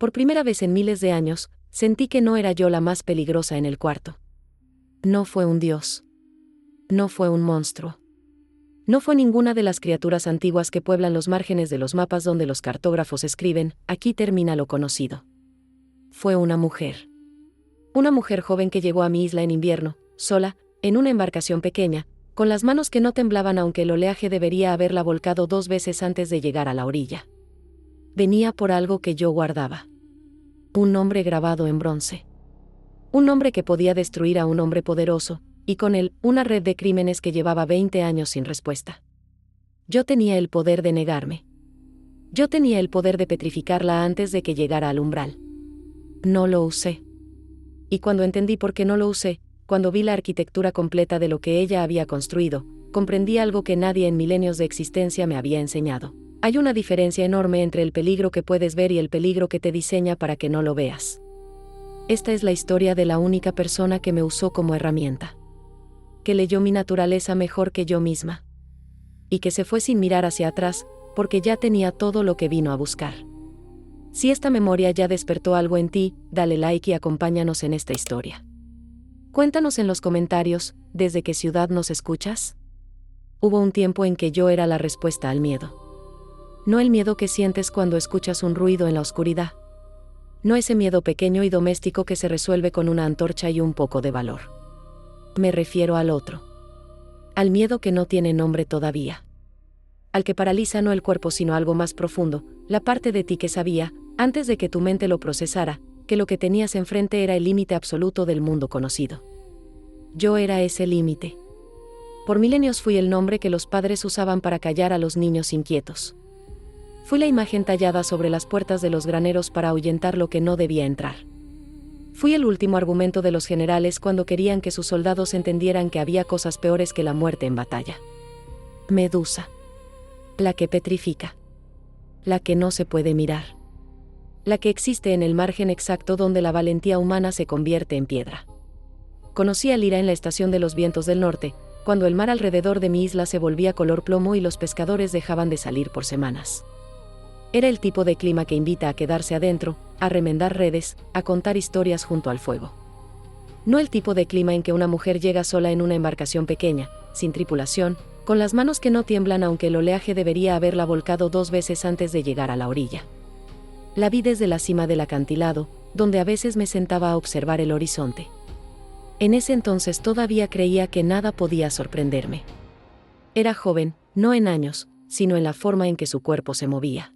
Por primera vez en miles de años, sentí que no era yo la más peligrosa en el cuarto. No fue un dios. No fue un monstruo. No fue ninguna de las criaturas antiguas que pueblan los márgenes de los mapas donde los cartógrafos escriben, aquí termina lo conocido. Fue una mujer. Una mujer joven que llegó a mi isla en invierno, sola, en una embarcación pequeña, con las manos que no temblaban aunque el oleaje debería haberla volcado 2 veces antes de llegar a la orilla. Venía por algo que yo guardaba. Un nombre grabado en bronce. Un nombre que podía destruir a un hombre poderoso, y con él, una red de crímenes que llevaba 20 años sin respuesta. Yo tenía el poder de negarme. Yo tenía el poder de petrificarla antes de que llegara al umbral. No lo usé. Y cuando entendí por qué no lo usé, cuando vi la arquitectura completa de lo que ella había construido, comprendí algo que nadie en milenios de existencia me había enseñado. Hay una diferencia enorme entre el peligro que puedes ver y el peligro que te diseña para que no lo veas. Esta es la historia de la única persona que me usó como herramienta. Que leyó mi naturaleza mejor que yo misma. Y que se fue sin mirar hacia atrás, porque ya tenía todo lo que vino a buscar. Si esta memoria ya despertó algo en ti, dale like y acompáñanos en esta historia. Cuéntanos en los comentarios, ¿desde qué ciudad nos escuchas? Hubo un tiempo en que yo era la respuesta al miedo. No el miedo que sientes cuando escuchas un ruido en la oscuridad. No ese miedo pequeño y doméstico que se resuelve con una antorcha y un poco de valor. Me refiero al otro. Al miedo que no tiene nombre todavía. Al que paraliza no el cuerpo sino algo más profundo, la parte de ti que sabía, antes de que tu mente lo procesara, que lo que tenías enfrente era el límite absoluto del mundo conocido. Yo era ese límite. Por milenios fui el nombre que los padres usaban para callar a los niños inquietos. Fui la imagen tallada sobre las puertas de los graneros para ahuyentar lo que no debía entrar. Fui el último argumento de los generales cuando querían que sus soldados entendieran que había cosas peores que la muerte en batalla. Medusa. La que petrifica. La que no se puede mirar. La que existe en el margen exacto donde la valentía humana se convierte en piedra. Conocí a Lira en la estación de los vientos del norte, cuando el mar alrededor de mi isla se volvía color plomo y los pescadores dejaban de salir por semanas. Era el tipo de clima que invita a quedarse adentro, a remendar redes, a contar historias junto al fuego. No el tipo de clima en que una mujer llega sola en una embarcación pequeña, sin tripulación, con las manos que no tiemblan aunque el oleaje debería haberla volcado 2 veces antes de llegar a la orilla. La vi desde la cima del acantilado, donde a veces me sentaba a observar el horizonte. En ese entonces todavía creía que nada podía sorprenderme. Era joven, no en años, sino en la forma en que su cuerpo se movía.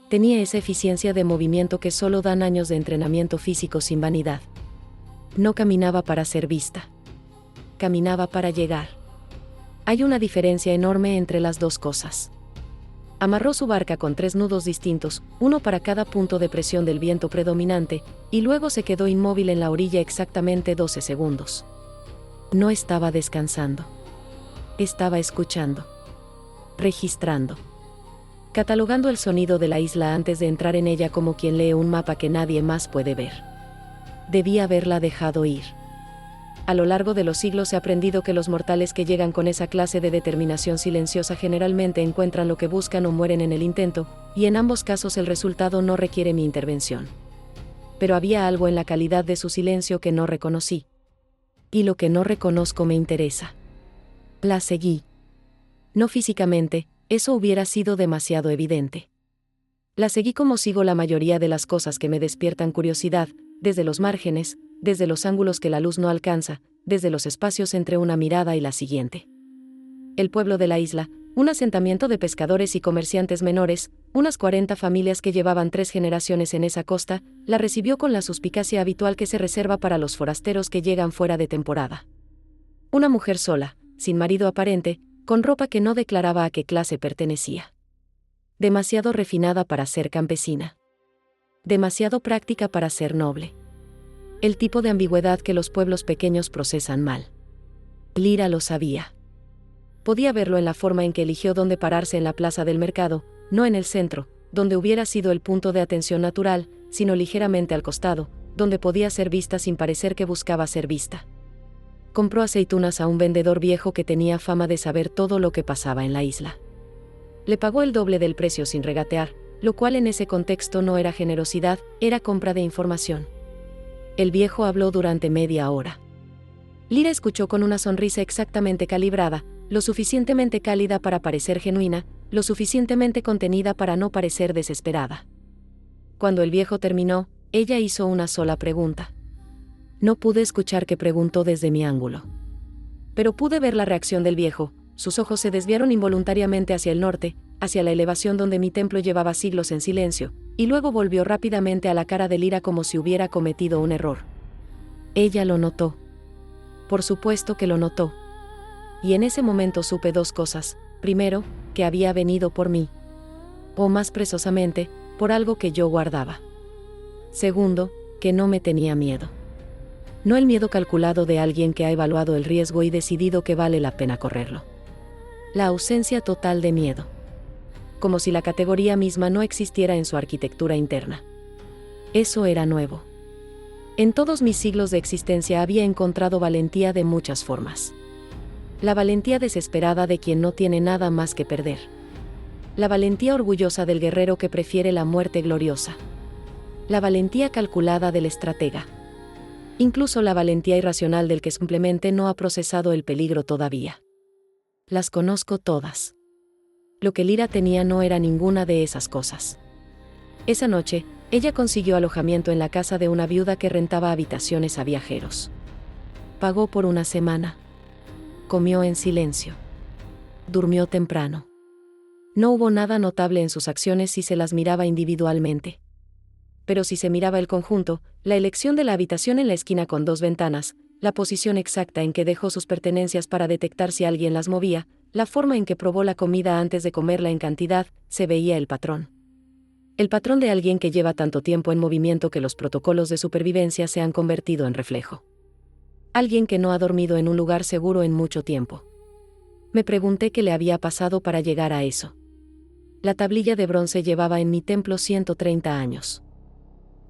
Tenía esa eficiencia de movimiento que solo dan años de entrenamiento físico sin vanidad. No caminaba para ser vista. Caminaba para llegar. Hay una diferencia enorme entre las dos cosas. Amarró su barca con 3 nudos distintos, uno para cada punto de presión del viento predominante, y luego se quedó inmóvil en la orilla exactamente 12 segundos. No estaba descansando. Estaba escuchando. Registrando. Catalogando el sonido de la isla antes de entrar en ella como quien lee un mapa que nadie más puede ver. Debía haberla dejado ir. A lo largo de los siglos he aprendido que los mortales que llegan con esa clase de determinación silenciosa generalmente encuentran lo que buscan o mueren en el intento, y en ambos casos el resultado no requiere mi intervención. Pero había algo en la calidad de su silencio que no reconocí. Y lo que no reconozco me interesa. La seguí. No físicamente, eso hubiera sido demasiado evidente. La seguí como sigo la mayoría de las cosas que me despiertan curiosidad, desde los márgenes, desde los ángulos que la luz no alcanza, desde los espacios entre una mirada y la siguiente. El pueblo de la isla, un asentamiento de pescadores y comerciantes menores, unas 40 familias que llevaban 3 generaciones en esa costa, la recibió con la suspicacia habitual que se reserva para los forasteros que llegan fuera de temporada. Una mujer sola, sin marido aparente, con ropa que no declaraba a qué clase pertenecía. Demasiado refinada para ser campesina. Demasiado práctica para ser noble. El tipo de ambigüedad que los pueblos pequeños procesan mal. Lira lo sabía. Podía verlo en la forma en que eligió dónde pararse en la plaza del mercado, no en el centro, donde hubiera sido el punto de atención natural, sino ligeramente al costado, donde podía ser vista sin parecer que buscaba ser vista. Compró aceitunas a un vendedor viejo que tenía fama de saber todo lo que pasaba en la isla. Le pagó el doble del precio sin regatear, lo cual en ese contexto no era generosidad, era compra de información. El viejo habló durante media hora. Lyra escuchó con una sonrisa exactamente calibrada, lo suficientemente cálida para parecer genuina, lo suficientemente contenida para no parecer desesperada. Cuando el viejo terminó, ella hizo una sola pregunta. No pude escuchar qué preguntó desde mi ángulo. Pero pude ver la reacción del viejo. Sus ojos se desviaron involuntariamente hacia el norte, hacia la elevación donde mi templo llevaba siglos en silencio, y luego volvió rápidamente a la cara de Lyra como si hubiera cometido un error. Ella lo notó. Por supuesto que lo notó. Y en ese momento supe dos cosas. Primero, que había venido por mí. O más precisamente, por algo que yo guardaba. Segundo, que no me tenía miedo. No el miedo calculado de alguien que ha evaluado el riesgo y decidido que vale la pena correrlo. La ausencia total de miedo. Como si la categoría misma no existiera en su arquitectura interna. Eso era nuevo. En todos mis siglos de existencia había encontrado valentía de muchas formas. La valentía desesperada de quien no tiene nada más que perder. La valentía orgullosa del guerrero que prefiere la muerte gloriosa. La valentía calculada del estratega. Incluso la valentía irracional del que simplemente no ha procesado el peligro todavía. Las conozco todas. Lo que Lyra tenía no era ninguna de esas cosas. Esa noche, ella consiguió alojamiento en la casa de una viuda que rentaba habitaciones a viajeros. Pagó por una semana. Comió en silencio. Durmió temprano. No hubo nada notable en sus acciones si se las miraba individualmente. Pero si se miraba el conjunto, la elección de la habitación en la esquina con 2 ventanas, la posición exacta en que dejó sus pertenencias para detectar si alguien las movía, la forma en que probó la comida antes de comerla en cantidad, se veía el patrón. El patrón de alguien que lleva tanto tiempo en movimiento que los protocolos de supervivencia se han convertido en reflejo. Alguien que no ha dormido en un lugar seguro en mucho tiempo. Me pregunté qué le había pasado para llegar a eso. La tablilla de bronce llevaba en mi templo 130 años.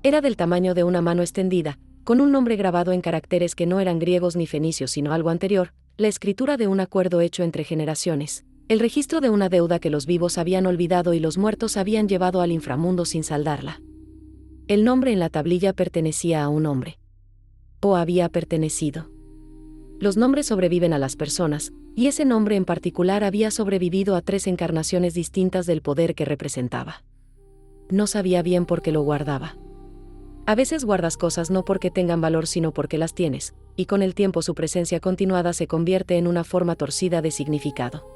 Era del tamaño de una mano extendida, con un nombre grabado en caracteres que no eran griegos ni fenicios sino algo anterior, la escritura de un acuerdo hecho entre generaciones, el registro de una deuda que los vivos habían olvidado y los muertos habían llevado al inframundo sin saldarla. El nombre en la tablilla pertenecía a un hombre. O había pertenecido. Los nombres sobreviven a las personas, y ese nombre en particular había sobrevivido a 3 encarnaciones distintas del poder que representaba. No sabía bien por qué lo guardaba. A veces guardas cosas no porque tengan valor sino porque las tienes, y con el tiempo su presencia continuada se convierte en una forma torcida de significado.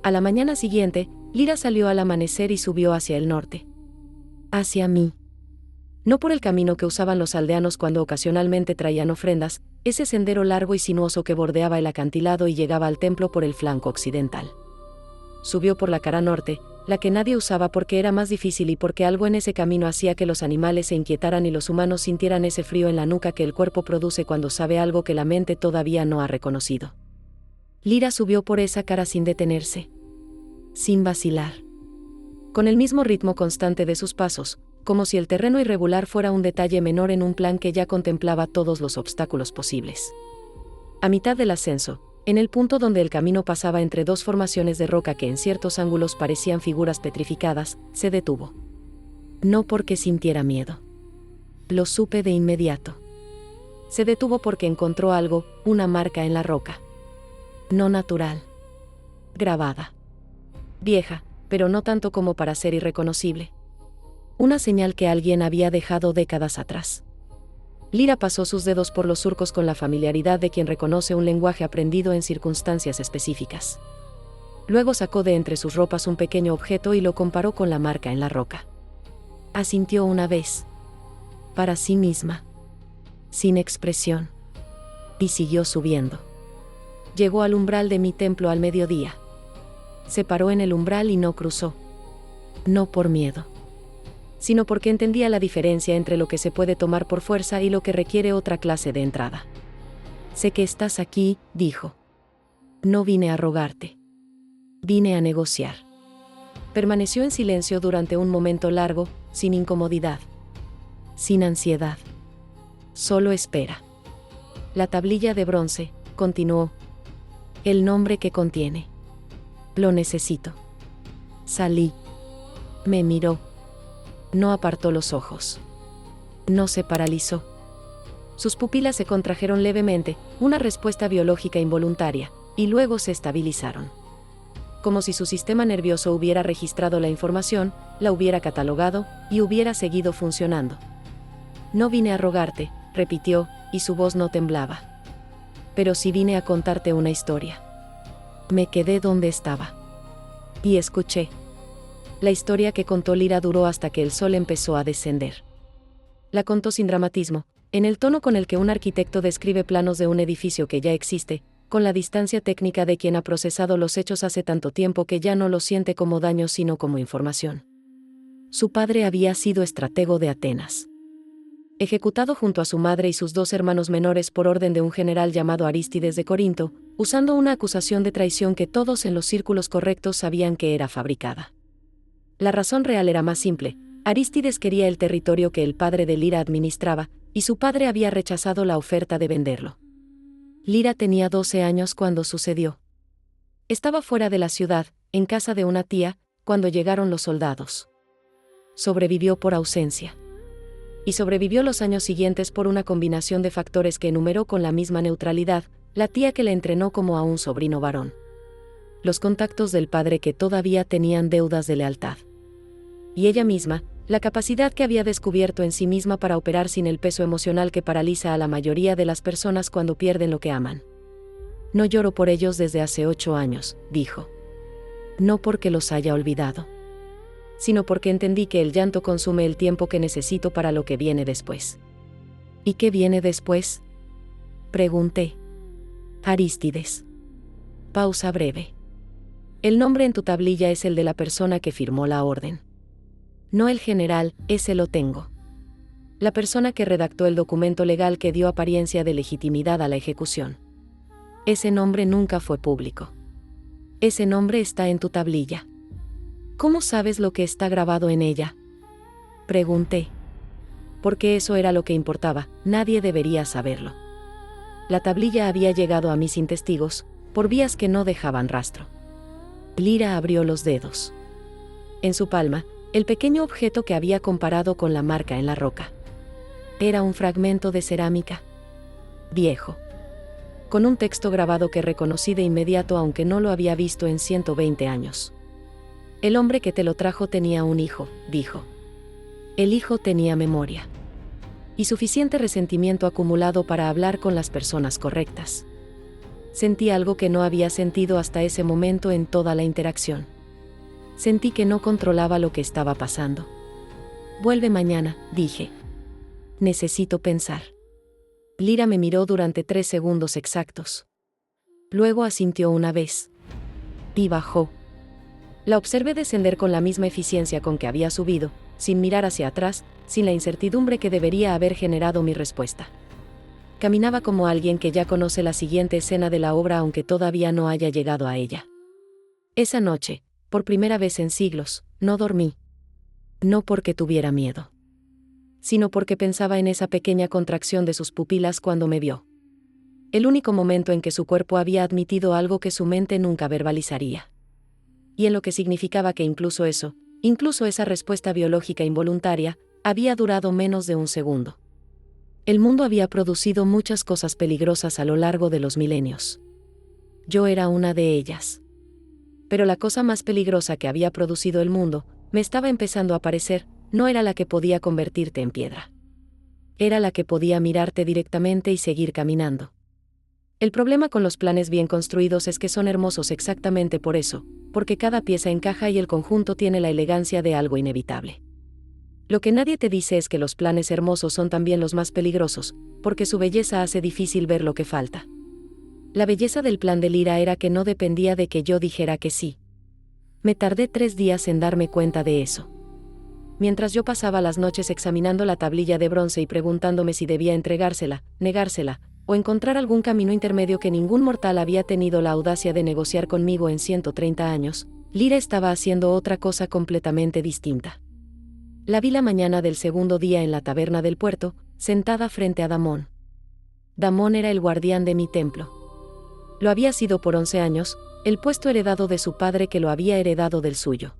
A la mañana siguiente, Lyra salió al amanecer y subió hacia el norte. Hacia mí. No por el camino que usaban los aldeanos cuando ocasionalmente traían ofrendas, ese sendero largo y sinuoso que bordeaba el acantilado y llegaba al templo por el flanco occidental. Subió por la cara norte, la que nadie usaba porque era más difícil y porque algo en ese camino hacía que los animales se inquietaran y los humanos sintieran ese frío en la nuca que el cuerpo produce cuando sabe algo que la mente todavía no ha reconocido. Lyra subió por esa cara sin detenerse. Sin vacilar. Con el mismo ritmo constante de sus pasos, como si el terreno irregular fuera un detalle menor en un plan que ya contemplaba todos los obstáculos posibles. A mitad del ascenso, en el punto donde el camino pasaba entre 2 formaciones de roca que en ciertos ángulos parecían figuras petrificadas, se detuvo. No porque sintiera miedo. Lo supe de inmediato. Se detuvo porque encontró algo, una marca en la roca. No natural. Grabada. Vieja, pero no tanto como para ser irreconocible. Una señal que alguien había dejado décadas atrás. Lyra pasó sus dedos por los surcos con la familiaridad de quien reconoce un lenguaje aprendido en circunstancias específicas. Luego sacó de entre sus ropas un pequeño objeto y lo comparó con la marca en la roca. Asintió una vez. Para sí misma. Sin expresión. Y siguió subiendo. Llegó al umbral de mi templo al mediodía. Se paró en el umbral y no cruzó. No por miedo, sino porque entendía la diferencia entre lo que se puede tomar por fuerza y lo que requiere otra clase de entrada. Sé que estás aquí, dijo. No vine a rogarte. Vine a negociar. Permaneció en silencio durante un momento largo, sin incomodidad. Sin ansiedad. Solo espera. La tablilla de bronce, continuó. El nombre que contiene. Lo necesito. Salí. Me miró. No apartó los ojos. No se paralizó. Sus pupilas se contrajeron levemente, una respuesta biológica involuntaria, y luego se estabilizaron. Como si su sistema nervioso hubiera registrado la información, la hubiera catalogado, y hubiera seguido funcionando. No vine a rogarte, repitió, y su voz no temblaba. Pero sí vine a contarte una historia. Me quedé donde estaba. Y escuché. La historia que contó Lyra duró hasta que el sol empezó a descender. La contó sin dramatismo, en el tono con el que un arquitecto describe planos de un edificio que ya existe, con la distancia técnica de quien ha procesado los hechos hace tanto tiempo que ya no los siente como daños sino como información. Su padre había sido estratego de Atenas. Ejecutado junto a su madre y sus dos hermanos menores por orden de un general llamado Arístides de Corinto, usando una acusación de traición que todos en los círculos correctos sabían que era fabricada. La razón real era más simple. Arístides quería el territorio que el padre de Lyra administraba, y su padre había rechazado la oferta de venderlo. Lyra tenía 12 años cuando sucedió. Estaba fuera de la ciudad, en casa de una tía, cuando llegaron los soldados. Sobrevivió por ausencia. Y sobrevivió los años siguientes por una combinación de factores que enumeró con la misma neutralidad, la tía que le entrenó como a un sobrino varón. Los contactos del padre que todavía tenían deudas de lealtad. Y ella misma, la capacidad que había descubierto en sí misma para operar sin el peso emocional que paraliza a la mayoría de las personas cuando pierden lo que aman. No lloro por ellos desde hace 8 años, dijo. No porque los haya olvidado, sino porque entendí que el llanto consume el tiempo que necesito para lo que viene después. ¿Y qué viene después?, pregunté. Arístides. Pausa breve. El nombre en tu tablilla es el de la persona que firmó la orden. No el general, ese lo tengo. La persona que redactó el documento legal que dio apariencia de legitimidad a la ejecución. Ese nombre nunca fue público. Ese nombre está en tu tablilla. ¿Cómo sabes lo que está grabado en ella?, pregunté. Porque eso era lo que importaba, nadie debería saberlo. La tablilla había llegado a mí sin testigos, por vías que no dejaban rastro. Lyra abrió los dedos. En su palma, el pequeño objeto que había comparado con la marca en la roca. Era un fragmento de cerámica. Viejo. Con un texto grabado que reconocí de inmediato aunque no lo había visto en 120 años. El hombre que te lo trajo tenía un hijo, dijo. El hijo tenía memoria. Y suficiente resentimiento acumulado para hablar con las personas correctas. Sentí algo que no había sentido hasta ese momento en toda la interacción. Sentí que no controlaba lo que estaba pasando. Vuelve mañana, dije. Necesito pensar. Lyra me miró durante 3 segundos exactos. Luego asintió una vez. Y bajó. La observé descender con la misma eficiencia con que había subido, sin mirar hacia atrás, sin la incertidumbre que debería haber generado mi respuesta. Caminaba como alguien que ya conoce la siguiente escena de la obra aunque todavía no haya llegado a ella. Esa noche, por primera vez en siglos, no dormí. No porque tuviera miedo, sino porque pensaba en esa pequeña contracción de sus pupilas cuando me vio. El único momento en que su cuerpo había admitido algo que su mente nunca verbalizaría. Y en lo que significaba que incluso esa respuesta biológica involuntaria, había durado menos de un segundo. El mundo había producido muchas cosas peligrosas a lo largo de los milenios. Yo era una de ellas. Pero la cosa más peligrosa que había producido el mundo, me estaba empezando a parecer, no era la que podía convertirte en piedra. Era la que podía mirarte directamente y seguir caminando. El problema con los planes bien construidos es que son hermosos exactamente por eso, porque cada pieza encaja y el conjunto tiene la elegancia de algo inevitable. Lo que nadie te dice es que los planes hermosos son también los más peligrosos, porque su belleza hace difícil ver lo que falta. La belleza del plan de Lyra era que no dependía de que yo dijera que sí. Me tardé 3 días en darme cuenta de eso. Mientras yo pasaba las noches examinando la tablilla de bronce y preguntándome si debía entregársela, negársela, o encontrar algún camino intermedio que ningún mortal había tenido la audacia de negociar conmigo en 130 años, Lyra estaba haciendo otra cosa completamente distinta. La vi la mañana del segundo día en la taberna del puerto, sentada frente a Damón. Damón era el guardián de mi templo. Lo había sido por 11 años, el puesto heredado de su padre que lo había heredado del suyo.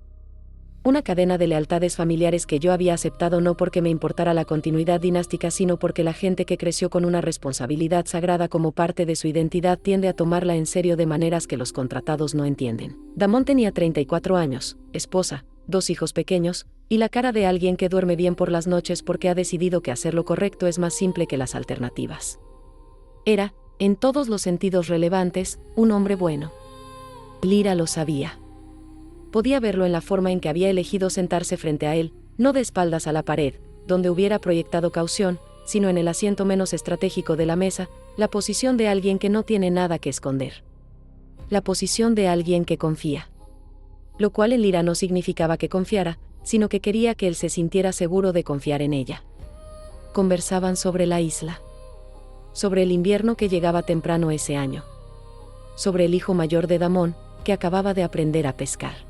una cadena de lealtades familiares que yo había aceptado no porque me importara la continuidad dinástica, sino porque la gente que creció con una responsabilidad sagrada como parte de su identidad tiende a tomarla en serio de maneras que los contratados no entienden. Damon tenía 34 años, esposa, 2 hijos pequeños, y la cara de alguien que duerme bien por las noches porque ha decidido que hacer lo correcto es más simple que las alternativas. Era, en todos los sentidos relevantes, un hombre bueno. Lyra lo sabía. Podía verlo en la forma en que había elegido sentarse frente a él, no de espaldas a la pared, donde hubiera proyectado caución, sino en el asiento menos estratégico de la mesa, la posición de alguien que no tiene nada que esconder. La posición de alguien que confía. Lo cual en Lyra no significaba que confiara, sino que quería que él se sintiera seguro de confiar en ella. Conversaban sobre la isla. Sobre el invierno que llegaba temprano ese año. Sobre el hijo mayor de Damon, que acababa de aprender a pescar.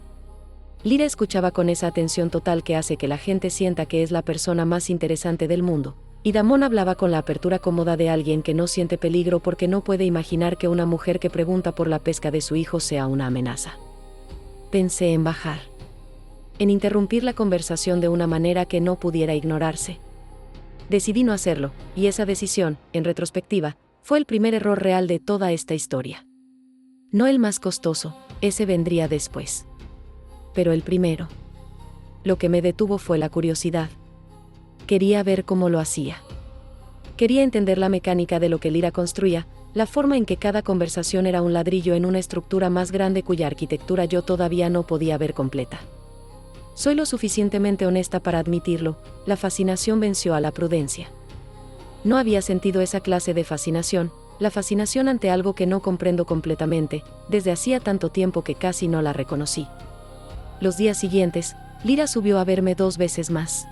Lyra escuchaba con esa atención total que hace que la gente sienta que es la persona más interesante del mundo, y Damon hablaba con la apertura cómoda de alguien que no siente peligro porque no puede imaginar que una mujer que pregunta por la pesca de su hijo sea una amenaza. Pensé en bajar. En interrumpir la conversación de una manera que no pudiera ignorarse. Decidí no hacerlo, y esa decisión, en retrospectiva, fue el primer error real de toda esta historia. No el más costoso, ese vendría después. Pero el primero. Lo que me detuvo fue la curiosidad. Quería ver cómo lo hacía. Quería entender la mecánica de lo que Lyra construía, la forma en que cada conversación era un ladrillo en una estructura más grande cuya arquitectura yo todavía no podía ver completa. Soy lo suficientemente honesta para admitirlo, la fascinación venció a la prudencia. No había sentido esa clase de fascinación, la fascinación ante algo que no comprendo completamente, desde hacía tanto tiempo que casi no la reconocí. Los días siguientes, Lyra subió a verme 2 veces más.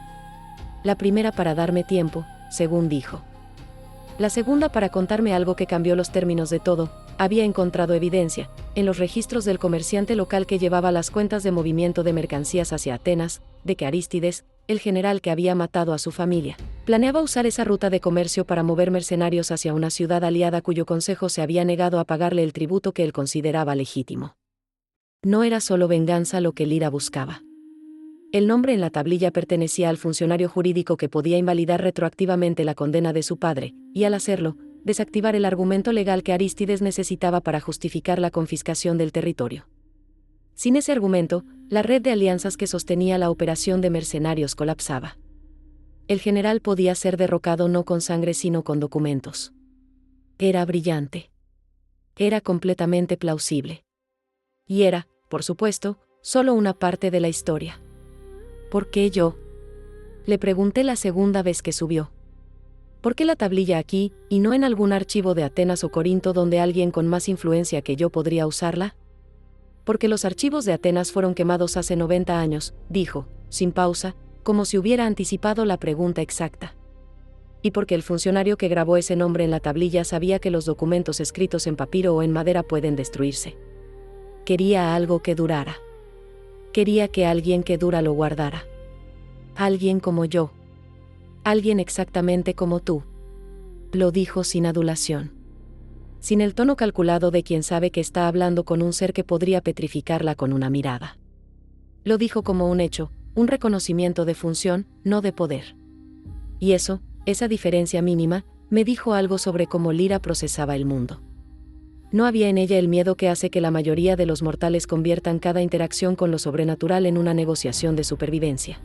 La primera para darme tiempo, según dijo. La segunda para contarme algo que cambió los términos de todo. Había encontrado evidencia, en los registros del comerciante local que llevaba las cuentas de movimiento de mercancías hacia Atenas, de que Arístides, el general que había matado a su familia, planeaba usar esa ruta de comercio para mover mercenarios hacia una ciudad aliada cuyo consejo se había negado a pagarle el tributo que él consideraba legítimo. No era solo venganza lo que Lyra buscaba. El nombre en la tablilla pertenecía al funcionario jurídico que podía invalidar retroactivamente la condena de su padre, y al hacerlo, desactivar el argumento legal que Arístides necesitaba para justificar la confiscación del territorio. Sin ese argumento, la red de alianzas que sostenía la operación de mercenarios colapsaba. El general podía ser derrocado no con sangre sino con documentos. Era brillante. Era completamente plausible. Y era, por supuesto, solo una parte de la historia. ¿Por qué yo? Le pregunté la segunda vez que subió. ¿Por qué la tablilla aquí, y no en algún archivo de Atenas o Corinto donde alguien con más influencia que yo podría usarla? Porque los archivos de Atenas fueron quemados hace 90 años, dijo, sin pausa, como si hubiera anticipado la pregunta exacta. Y porque el funcionario que grabó ese nombre en la tablilla sabía que los documentos escritos en papiro o en madera pueden destruirse. Quería algo que durara. Quería que alguien que dura lo guardara. Alguien como yo. Alguien exactamente como tú. Lo dijo sin adulación. Sin el tono calculado de quien sabe que está hablando con un ser que podría petrificarla con una mirada. Lo dijo como un hecho, un reconocimiento de función, no de poder. Y eso, esa diferencia mínima, me dijo algo sobre cómo Lyra procesaba el mundo. No había en ella el miedo que hace que la mayoría de los mortales conviertan cada interacción con lo sobrenatural en una negociación de supervivencia.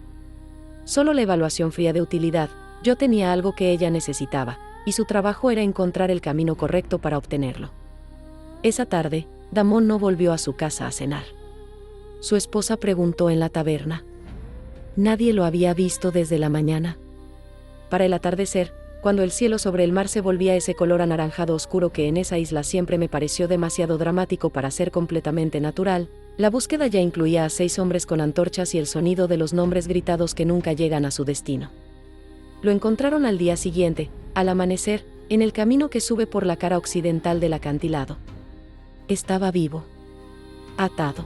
Solo la evaluación fría de utilidad. Yo tenía algo que ella necesitaba, y su trabajo era encontrar el camino correcto para obtenerlo. Esa tarde, Damon no volvió a su casa a cenar. Su esposa preguntó en la taberna. Nadie lo había visto desde la mañana. Para el atardecer, cuando el cielo sobre el mar se volvía ese color anaranjado oscuro que en esa isla siempre me pareció demasiado dramático para ser completamente natural, la búsqueda ya incluía a 6 hombres con antorchas y el sonido de los nombres gritados que nunca llegan a su destino. Lo encontraron al día siguiente, al amanecer, en el camino que sube por la cara occidental del acantilado. Estaba vivo. Atado.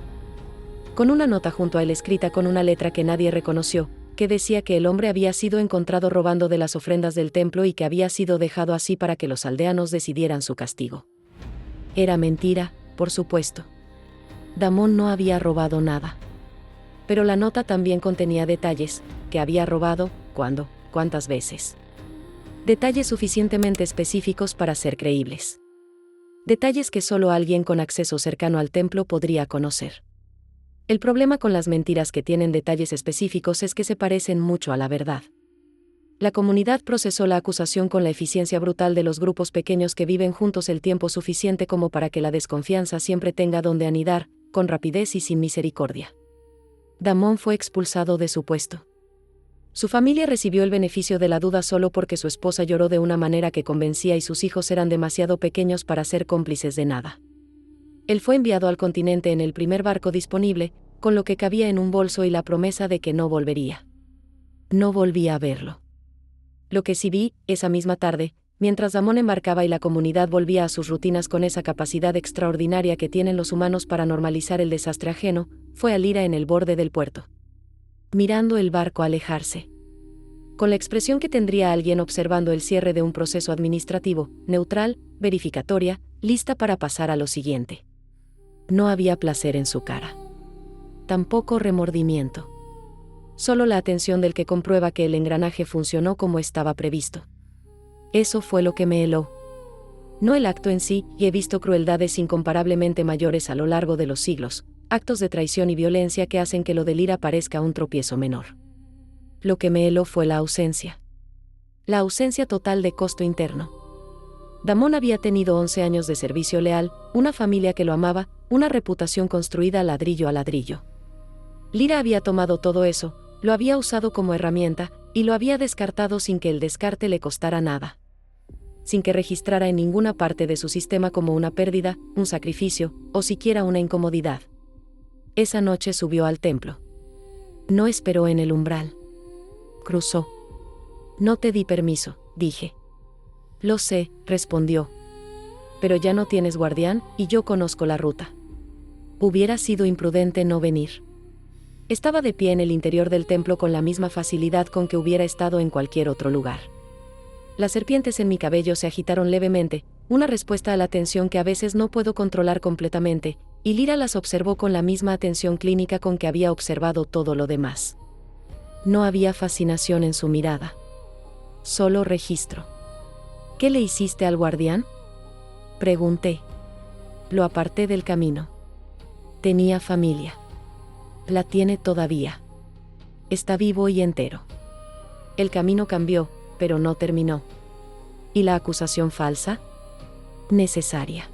Con una nota junto a él escrita con una letra que nadie reconoció, que decía que el hombre había sido encontrado robando de las ofrendas del templo y que había sido dejado así para que los aldeanos decidieran su castigo. Era mentira, por supuesto. Damon no había robado nada. Pero la nota también contenía detalles, que había robado, cuándo, cuántas veces. Detalles suficientemente específicos para ser creíbles. Detalles que solo alguien con acceso cercano al templo podría conocer. El problema con las mentiras que tienen detalles específicos es que se parecen mucho a la verdad. La comunidad procesó la acusación con la eficiencia brutal de los grupos pequeños que viven juntos el tiempo suficiente como para que la desconfianza siempre tenga donde anidar, con rapidez y sin misericordia. Damon fue expulsado de su puesto. Su familia recibió el beneficio de la duda solo porque su esposa lloró de una manera que convencía y sus hijos eran demasiado pequeños para ser cómplices de nada. Él fue enviado al continente en el primer barco disponible, con lo que cabía en un bolso y la promesa de que no volvería. No volví a verlo. Lo que sí vi, esa misma tarde, mientras Damon embarcaba y la comunidad volvía a sus rutinas con esa capacidad extraordinaria que tienen los humanos para normalizar el desastre ajeno, fue a Lyra en el borde del puerto, mirando el barco alejarse. Con la expresión que tendría alguien observando el cierre de un proceso administrativo, neutral, verificatoria, lista para pasar a lo siguiente. No había placer en su cara. Tampoco remordimiento. Solo la atención del que comprueba que el engranaje funcionó como estaba previsto. Eso fue lo que me heló. No el acto en sí, y he visto crueldades incomparablemente mayores a lo largo de los siglos, actos de traición y violencia que hacen que lo de Lyra parezca un tropiezo menor. Lo que me heló fue la ausencia. La ausencia total de costo interno. Damon había tenido 11 años de servicio leal, una familia que lo amaba, una reputación construida ladrillo a ladrillo. Lyra había tomado todo eso, lo había usado como herramienta, y lo había descartado sin que el descarte le costara nada. Sin que registrara en ninguna parte de su sistema como una pérdida, un sacrificio, o siquiera una incomodidad. Esa noche subió al templo. No esperó en el umbral. Cruzó. No te di permiso, dije. Lo sé, respondió. Pero ya no tienes guardián, y yo conozco la ruta. Hubiera sido imprudente no venir. Estaba de pie en el interior del templo con la misma facilidad con que hubiera estado en cualquier otro lugar. Las serpientes en mi cabello se agitaron levemente, una respuesta a la tensión que a veces no puedo controlar completamente, y Lyra las observó con la misma atención clínica con que había observado todo lo demás. No había fascinación en su mirada. Solo registro. ¿Qué le hiciste al guardián? Pregunté. Lo aparté del camino. Tenía familia. La tiene todavía. Está vivo y entero. El camino cambió, pero no terminó. ¿Y la acusación falsa? Necesaria.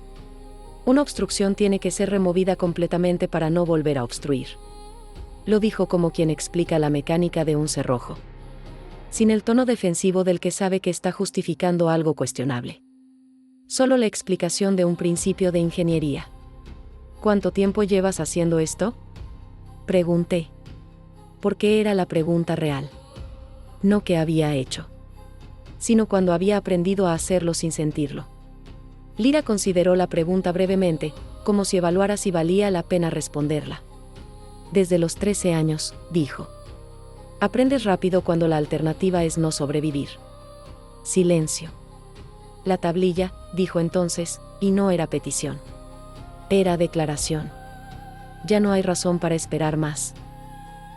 Una obstrucción tiene que ser removida completamente para no volver a obstruir. Lo dijo como quien explica la mecánica de un cerrojo. Sin el tono defensivo del que sabe que está justificando algo cuestionable. Solo la explicación de un principio de ingeniería. ¿Cuánto tiempo llevas haciendo esto? Pregunté. Porque era la pregunta real. No qué había hecho, sino cuando había aprendido a hacerlo sin sentirlo. Lyra consideró la pregunta brevemente, como si evaluara si valía la pena responderla. Desde los 13 años, dijo. Aprendes rápido cuando la alternativa es no sobrevivir. Silencio. La tablilla, dijo entonces, y no era petición. Era declaración. Ya no hay razón para esperar más.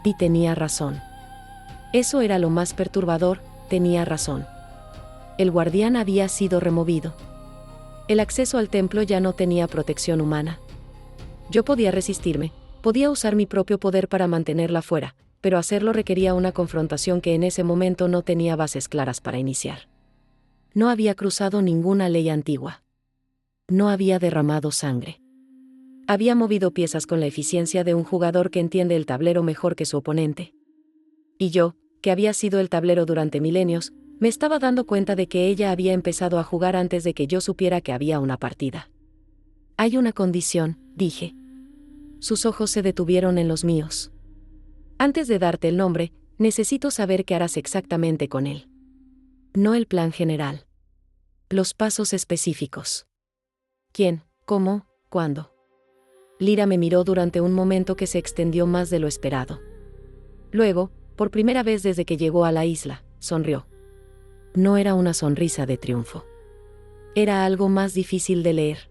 Y tenía razón. Eso era lo más perturbador, tenía razón. El guardián había sido removido. El acceso al templo ya no tenía protección humana. Yo podía resistirme, podía usar mi propio poder para mantenerla fuera, pero hacerlo requería una confrontación que en ese momento no tenía bases claras para iniciar. No había cruzado ninguna ley antigua. No había derramado sangre. Había movido piezas con la eficiencia de un jugador que entiende el tablero mejor que su oponente. Y yo, que había sido el tablero durante milenios, me estaba dando cuenta de que ella había empezado a jugar antes de que yo supiera que había una partida. Hay una condición, dije. Sus ojos se detuvieron en los míos. Antes de darte el nombre, necesito saber qué harás exactamente con él. No el plan general. Los pasos específicos. ¿Quién? ¿Cómo? ¿Cuándo? Lyra me miró durante un momento que se extendió más de lo esperado. Luego, por primera vez desde que llegó a la isla, sonrió. No era una sonrisa de triunfo. Era algo más difícil de leer.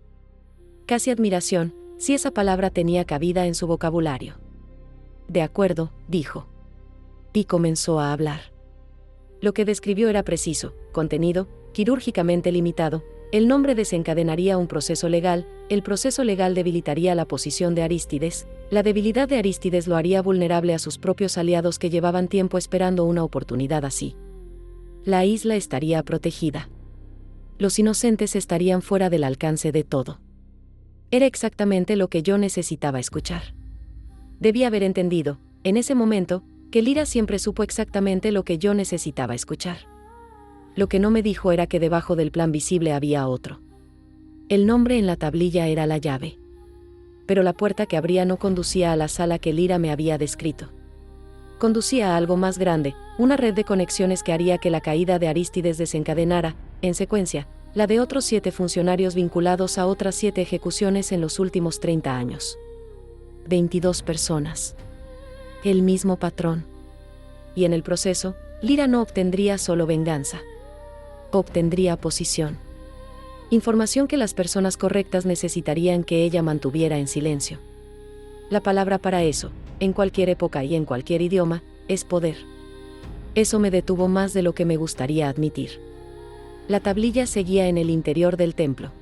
Casi admiración, si esa palabra tenía cabida en su vocabulario. De acuerdo, dijo. Y comenzó a hablar. Lo que describió era preciso, contenido, quirúrgicamente limitado. El nombre desencadenaría un proceso legal, el proceso legal debilitaría la posición de Arístides, la debilidad de Arístides lo haría vulnerable a sus propios aliados que llevaban tiempo esperando una oportunidad así. La isla estaría protegida. Los inocentes estarían fuera del alcance de todo. Era exactamente lo que yo necesitaba escuchar. Debía haber entendido, en ese momento, que Lyra siempre supo exactamente lo que yo necesitaba escuchar. Lo que no me dijo era que debajo del plan visible había otro. El nombre en la tablilla era la llave. Pero la puerta que abría no conducía a la sala que Lyra me había descrito. Conducía a algo más grande, una red de conexiones que haría que la caída de Arístides desencadenara, en secuencia, la de otros 7 funcionarios vinculados a otras 7 ejecuciones en los últimos 30 años. 22 personas. El mismo patrón. Y en el proceso, Lyra no obtendría solo venganza. Obtendría posición. Información que las personas correctas necesitarían que ella mantuviera en silencio. La palabra para eso, en cualquier época y en cualquier idioma, es poder. Eso me detuvo más de lo que me gustaría admitir. La tablilla seguía en el interior del templo.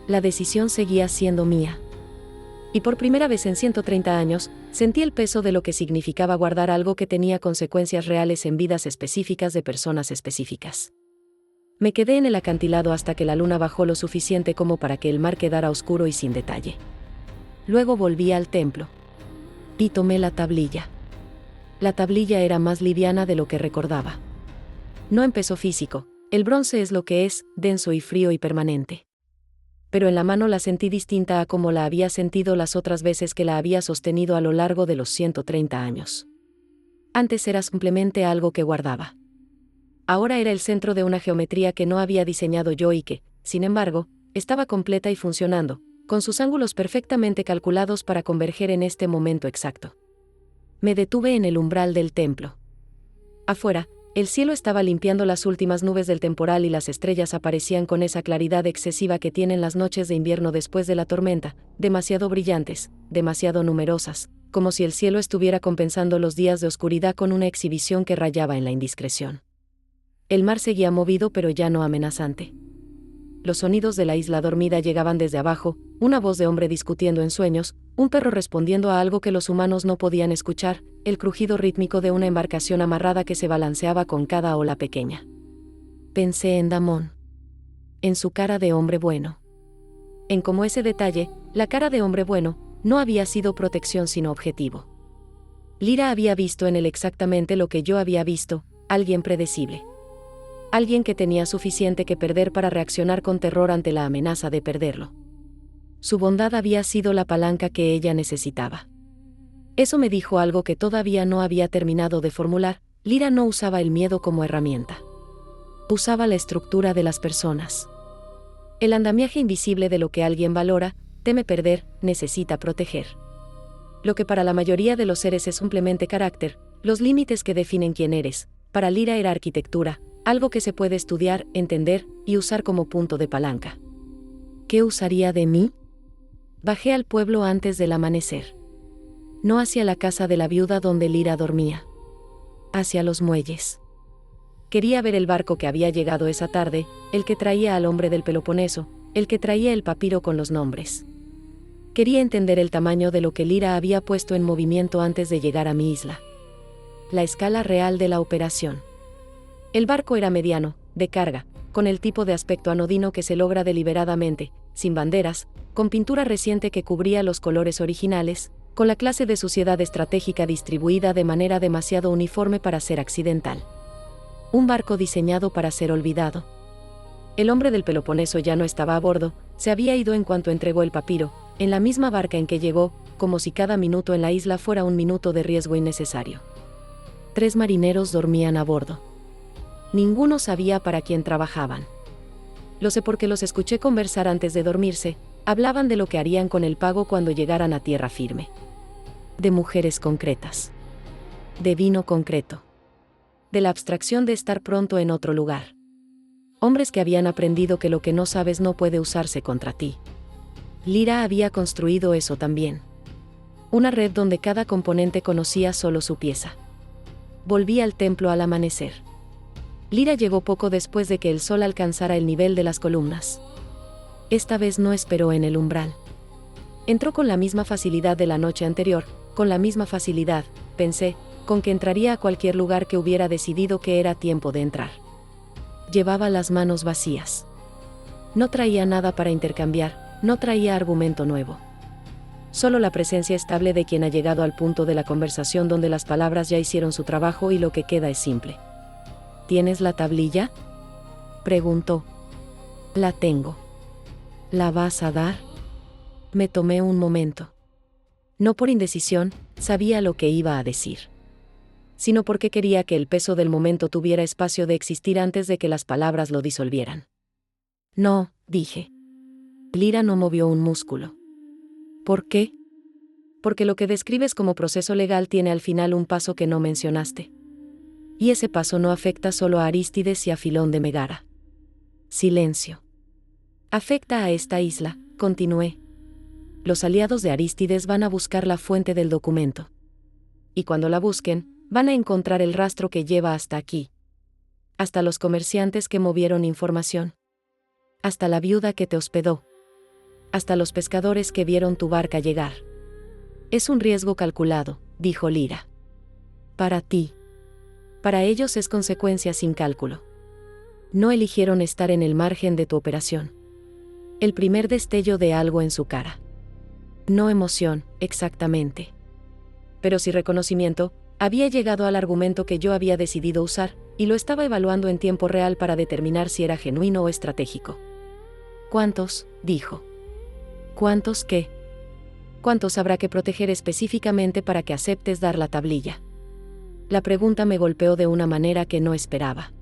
La decisión seguía siendo mía. Y por primera vez en 130 años, sentí el peso de lo que significaba guardar algo que tenía consecuencias reales en vidas específicas de personas específicas. Me quedé en el acantilado hasta que la luna bajó lo suficiente como para que el mar quedara oscuro y sin detalle. Luego volví al templo. Y tomé la tablilla. La tablilla era más liviana de lo que recordaba. No en peso físico, el bronce es lo que es, denso y frío y permanente. Pero en la mano la sentí distinta a como la había sentido las otras veces que la había sostenido a lo largo de los 130 años. Antes era simplemente algo que guardaba. Ahora era el centro de una geometría que no había diseñado yo y que, sin embargo, estaba completa y funcionando, con sus ángulos perfectamente calculados para converger en este momento exacto. Me detuve en el umbral del templo. Afuera, el cielo estaba limpiando las últimas nubes del temporal y las estrellas aparecían con esa claridad excesiva que tienen las noches de invierno después de la tormenta, demasiado brillantes, demasiado numerosas, como si el cielo estuviera compensando los días de oscuridad con una exhibición que rayaba en la indiscreción. El mar seguía movido pero ya no amenazante. Los sonidos de la isla dormida llegaban desde abajo, una voz de hombre discutiendo en sueños, un perro respondiendo a algo que los humanos no podían escuchar, el crujido rítmico de una embarcación amarrada que se balanceaba con cada ola pequeña. Pensé en Damon. En su cara de hombre bueno. En cómo ese detalle, la cara de hombre bueno, no había sido protección sino objetivo. Lyra había visto en él exactamente lo que yo había visto, alguien predecible. Alguien que tenía suficiente que perder para reaccionar con terror ante la amenaza de perderlo. Su bondad había sido la palanca que ella necesitaba. Eso me dijo algo que todavía no había terminado de formular. Lyra no usaba el miedo como herramienta. Usaba la estructura de las personas. El andamiaje invisible de lo que alguien valora, teme perder, necesita proteger. Lo que para la mayoría de los seres es simplemente carácter, los límites que definen quién eres, para Lyra era arquitectura, algo que se puede estudiar, entender y usar como punto de palanca. ¿Qué usaría de mí? Bajé al pueblo antes del amanecer. No hacia la casa de la viuda donde Lyra dormía. Hacia los muelles. Quería ver el barco que había llegado esa tarde, el que traía al hombre del Peloponeso, el que traía el papiro con los nombres. Quería entender el tamaño de lo que Lyra había puesto en movimiento antes de llegar a mi isla. La escala real de la operación. El barco era mediano, de carga, con el tipo de aspecto anodino que se logra deliberadamente, sin banderas, con pintura reciente que cubría los colores originales, con la clase de suciedad estratégica distribuida de manera demasiado uniforme para ser accidental. Un barco diseñado para ser olvidado. El hombre del Peloponeso ya no estaba a bordo, se había ido en cuanto entregó el papiro, en la misma barca en que llegó, como si cada minuto en la isla fuera un minuto de riesgo innecesario. 3 marineros dormían a bordo. Ninguno sabía para quién trabajaban. Lo sé porque los escuché conversar antes de dormirse, hablaban de lo que harían con el pago cuando llegaran a tierra firme. De mujeres concretas. De vino concreto. De la abstracción de estar pronto en otro lugar. Hombres que habían aprendido que lo que no sabes no puede usarse contra ti. Lyra había construido eso también. Una red donde cada componente conocía solo su pieza. Volví al templo al amanecer. Lyra llegó poco después de que el sol alcanzara el nivel de las columnas. Esta vez no esperó en el umbral. Entró con la misma facilidad de la noche anterior, con la misma facilidad, pensé, con que entraría a cualquier lugar que hubiera decidido que era tiempo de entrar. Llevaba las manos vacías. No traía nada para intercambiar, no traía argumento nuevo. Solo la presencia estable de quien ha llegado al punto de la conversación donde las palabras ya hicieron su trabajo y lo que queda es simple. ¿Tienes la tablilla?, preguntó. La tengo. ¿La vas a dar? Me tomé un momento. No por indecisión, sabía lo que iba a decir, sino porque quería que el peso del momento tuviera espacio de existir antes de que las palabras lo disolvieran. No, dije. Lyra no movió un músculo. ¿Por qué? Porque lo que describes como proceso legal tiene al final un paso que no mencionaste. Y ese paso no afecta solo a Arístides y a Filón de Megara. Silencio. Afecta a esta isla, continué. Los aliados de Arístides van a buscar la fuente del documento. Y cuando la busquen, van a encontrar el rastro que lleva hasta aquí. Hasta los comerciantes que movieron información. Hasta la viuda que te hospedó. Hasta los pescadores que vieron tu barca llegar. Es un riesgo calculado, dijo Lyra. Para ti. Para ellos es consecuencia sin cálculo. No eligieron estar en el margen de tu operación. El primer destello de algo en su cara. No emoción, exactamente. Pero sí reconocimiento, había llegado al argumento que yo había decidido usar, y lo estaba evaluando en tiempo real para determinar si era genuino o estratégico. ¿Cuántos?, dijo. ¿Cuántos qué? ¿Cuántos habrá que proteger específicamente para que aceptes dar la tablilla? La pregunta me golpeó de una manera que no esperaba.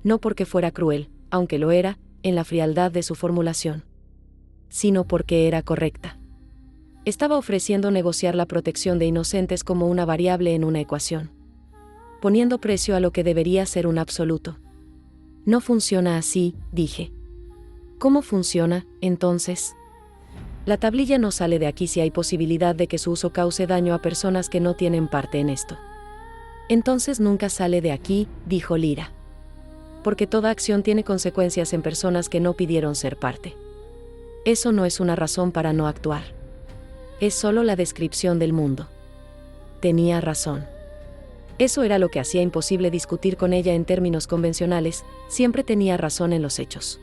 No porque fuera cruel, aunque lo era, en la frialdad de su formulación, sino porque era correcta. Estaba ofreciendo negociar la protección de inocentes como una variable en una ecuación, poniendo precio a lo que debería ser un absoluto. No funciona así, dije. ¿Cómo funciona, entonces? La tablilla no sale de aquí si hay posibilidad de que su uso cause daño a personas que no tienen parte en esto. Entonces nunca sale de aquí, dijo Lyra. Porque toda acción tiene consecuencias en personas que no pidieron ser parte. Eso no es una razón para no actuar. Es solo la descripción del mundo. Tenía razón. Eso era lo que hacía imposible discutir con ella en términos convencionales, siempre tenía razón en los hechos.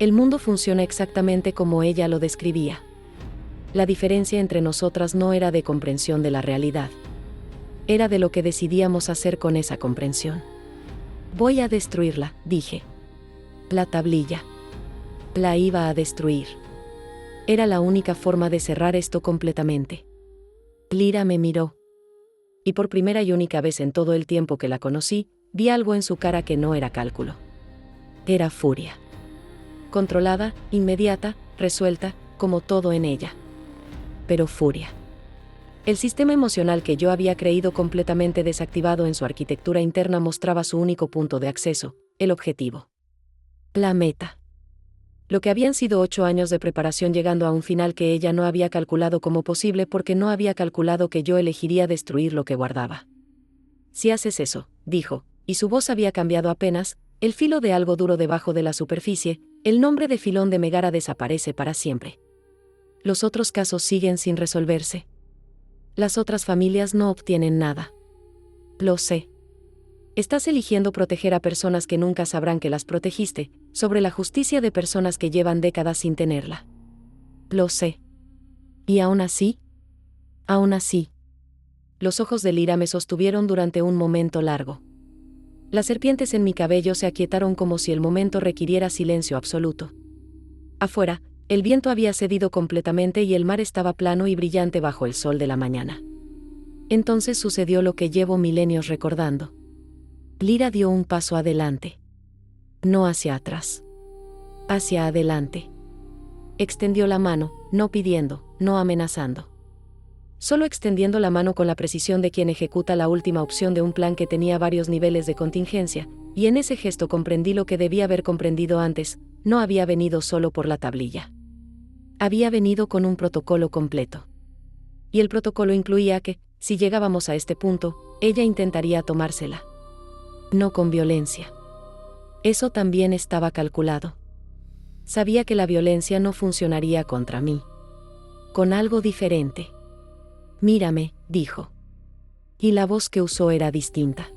El mundo funciona exactamente como ella lo describía. La diferencia entre nosotras no era de comprensión de la realidad. Era de lo que decidíamos hacer con esa comprensión. Voy a destruirla, dije. La tablilla. La iba a destruir. Era la única forma de cerrar esto completamente. Lyra me miró. Y por primera y única vez en todo el tiempo que la conocí, vi algo en su cara que no era cálculo. Era furia. Controlada, inmediata, resuelta, como todo en ella. Pero furia. El sistema emocional que yo había creído completamente desactivado en su arquitectura interna mostraba su único punto de acceso, el objetivo. La meta. Lo que habían sido 8 años de preparación llegando a un final que ella no había calculado como posible porque no había calculado que yo elegiría destruir lo que guardaba. Si haces eso, dijo, y su voz había cambiado apenas, el filo de algo duro debajo de la superficie, el nombre de Filón de Megara desaparece para siempre. Los otros casos siguen sin resolverse. Las otras familias no obtienen nada. Lo sé. Estás eligiendo proteger a personas que nunca sabrán que las protegiste, sobre la justicia de personas que llevan décadas sin tenerla. Lo sé. ¿Y aún así? Aún así. Los ojos de Lyra me sostuvieron durante un momento largo. Las serpientes en mi cabello se aquietaron como si el momento requiriera silencio absoluto. Afuera, el viento había cedido completamente y el mar estaba plano y brillante bajo el sol de la mañana. Entonces sucedió lo que llevo milenios recordando. Lyra dio un paso adelante. No hacia atrás. Hacia adelante. Extendió la mano, no pidiendo, no amenazando. Solo extendiendo la mano con la precisión de quien ejecuta la última opción de un plan que tenía varios niveles de contingencia, y en ese gesto comprendí lo que debía haber comprendido antes, no había venido solo por la tablilla. Había venido con un protocolo completo. y el protocolo incluía que, si llegábamos a este punto, ella intentaría tomársela. No con violencia. Eso también estaba calculado. Sabía que la violencia no funcionaría contra mí. Con algo diferente. Mírame, dijo. Y la voz que usó era distinta.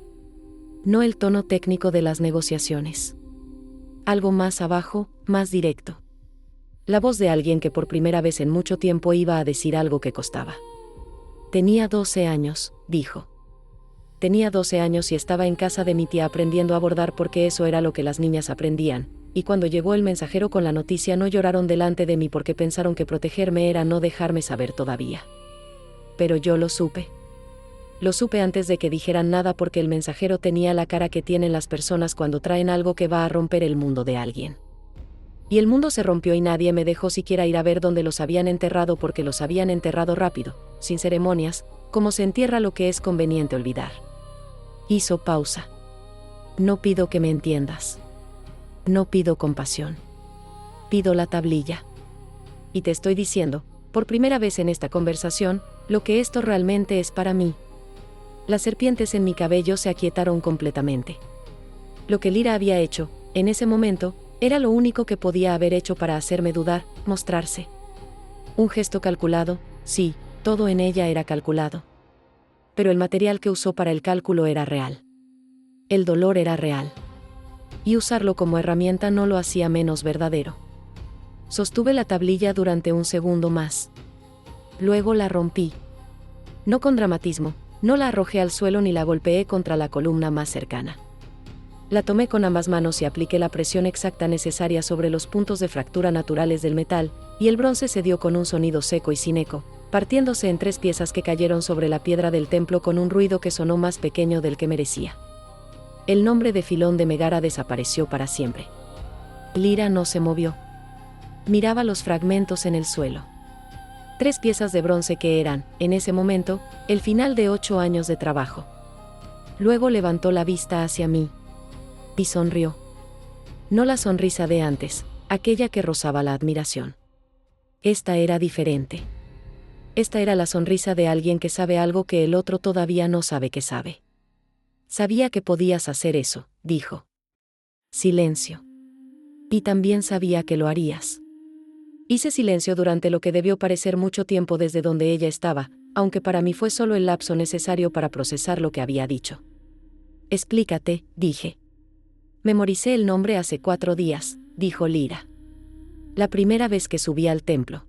No el tono técnico de las negociaciones. Algo más abajo, más directo. La voz de alguien que por primera vez en mucho tiempo iba a decir algo que costaba. Tenía 12 años, dijo. Tenía 12 años y estaba en casa de mi tía aprendiendo a bordar porque eso era lo que las niñas aprendían, y cuando llegó el mensajero con la noticia no lloraron delante de mí porque pensaron que protegerme era no dejarme saber todavía. Pero yo lo supe. Lo supe antes de que dijeran nada porque el mensajero tenía la cara que tienen las personas cuando traen algo que va a romper el mundo de alguien. Y el mundo se rompió y nadie me dejó siquiera ir a ver dónde los habían enterrado porque los habían enterrado rápido, sin ceremonias, como se entierra lo que es conveniente olvidar. Hizo pausa. No pido que me entiendas. No pido compasión. Pido la tablilla. Y te estoy diciendo, por primera vez en esta conversación, lo que esto realmente es para mí. Las serpientes en mi cabello se aquietaron completamente. Lo que Lyra había hecho, en ese momento, era lo único que podía haber hecho para hacerme dudar, mostrarse. Un gesto calculado, sí, todo en ella era calculado. Pero el material que usó para el cálculo era real. El dolor era real. Y usarlo como herramienta no lo hacía menos verdadero. Sostuve la tablilla durante un segundo más. Luego la rompí. No con dramatismo, no la arrojé al suelo ni la golpeé contra la columna más cercana. La tomé con ambas manos y apliqué la presión exacta necesaria sobre los puntos de fractura naturales del metal, y el bronce se dio con un sonido seco y sin eco, partiéndose en 3 piezas que cayeron sobre la piedra del templo con un ruido que sonó más pequeño del que merecía. El nombre de Filón de Megara desapareció para siempre. Lyra no se movió. Miraba los fragmentos en el suelo. 3 piezas de bronce que eran, en ese momento, el final de 8 años de trabajo. Luego levantó la vista hacia mí. Y sonrió. No la sonrisa de antes, aquella que rozaba la admiración. Esta era diferente. Esta era la sonrisa de alguien que sabe algo que el otro todavía no sabe que sabe. Sabía que podías hacer eso, dijo. Silencio. Y también sabía que lo harías. Hice silencio durante lo que debió parecer mucho tiempo desde donde ella estaba, aunque para mí fue solo el lapso necesario para procesar lo que había dicho. Explícate, dije. Memoricé el nombre hace 4 días, dijo Lyra. La primera vez que subí al templo.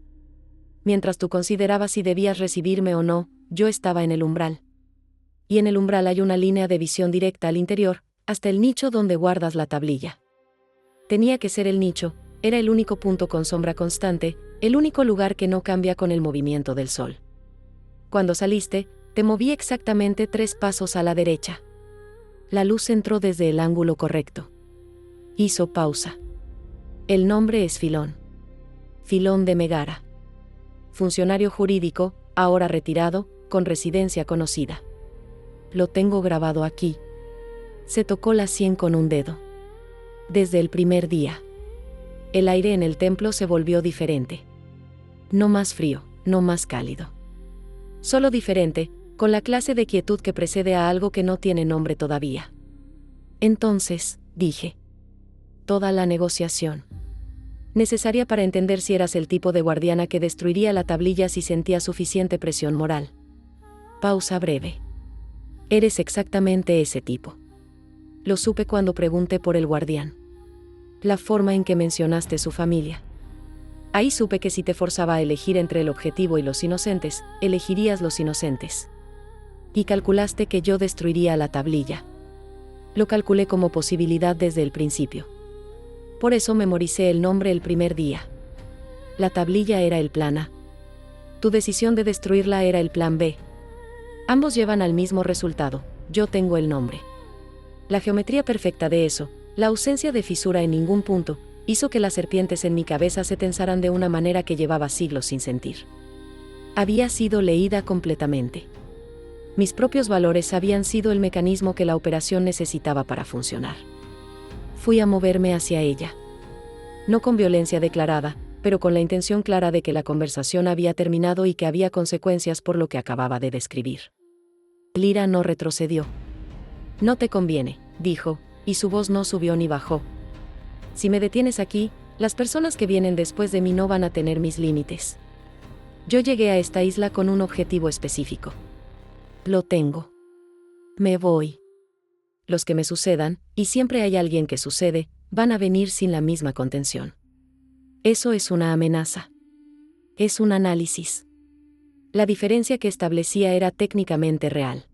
Mientras tú considerabas si debías recibirme o no, yo estaba en el umbral. Y en el umbral hay una línea de visión directa al interior, hasta el nicho donde guardas la tablilla. Tenía que ser el nicho, era el único punto con sombra constante, el único lugar que no cambia con el movimiento del sol. Cuando saliste, te moví exactamente 3 pasos a la derecha. La luz entró desde el ángulo correcto. Hizo pausa. El nombre es Filón. Filón de Megara. Funcionario jurídico, ahora retirado, con residencia conocida. Lo tengo grabado aquí. Se tocó la sien con un dedo. Desde el primer día. El aire en el templo se volvió diferente. No más frío, no más cálido. Solo diferente, con la clase de quietud que precede a algo que no tiene nombre todavía. Entonces, dije. Toda la negociación. Necesaria para entender si eras el tipo de guardiana que destruiría la tablilla si sentía suficiente presión moral. Pausa breve. Eres exactamente ese tipo. Lo supe cuando pregunté por el guardián. La forma en que mencionaste su familia. Ahí supe que si te forzaba a elegir entre el objetivo y los inocentes, elegirías los inocentes. Y calculaste que yo destruiría la tablilla. Lo calculé como posibilidad desde el principio. Por eso memoricé el nombre el primer día. La tablilla era el plan A. Tu decisión de destruirla era el plan B. Ambos llevan al mismo resultado, yo tengo el nombre. La geometría perfecta de eso, la ausencia de fisura en ningún punto, hizo que las serpientes en mi cabeza se tensaran de una manera que llevaba siglos sin sentir. Había sido leída completamente. Mis propios valores habían sido el mecanismo que la operación necesitaba para funcionar. Fui a moverme hacia ella. No con violencia declarada, pero con la intención clara de que la conversación había terminado y que había consecuencias por lo que acababa de describir. Lyra no retrocedió. No te conviene, dijo, y su voz no subió ni bajó. Si me detienes aquí, las personas que vienen después de mí no van a tener mis límites. Yo llegué a esta isla con un objetivo específico. Lo tengo. Me voy. Los que me sucedan, y siempre hay alguien que sucede, van a venir sin la misma contención. Eso es una amenaza. Es un análisis. La diferencia que establecía era técnicamente real.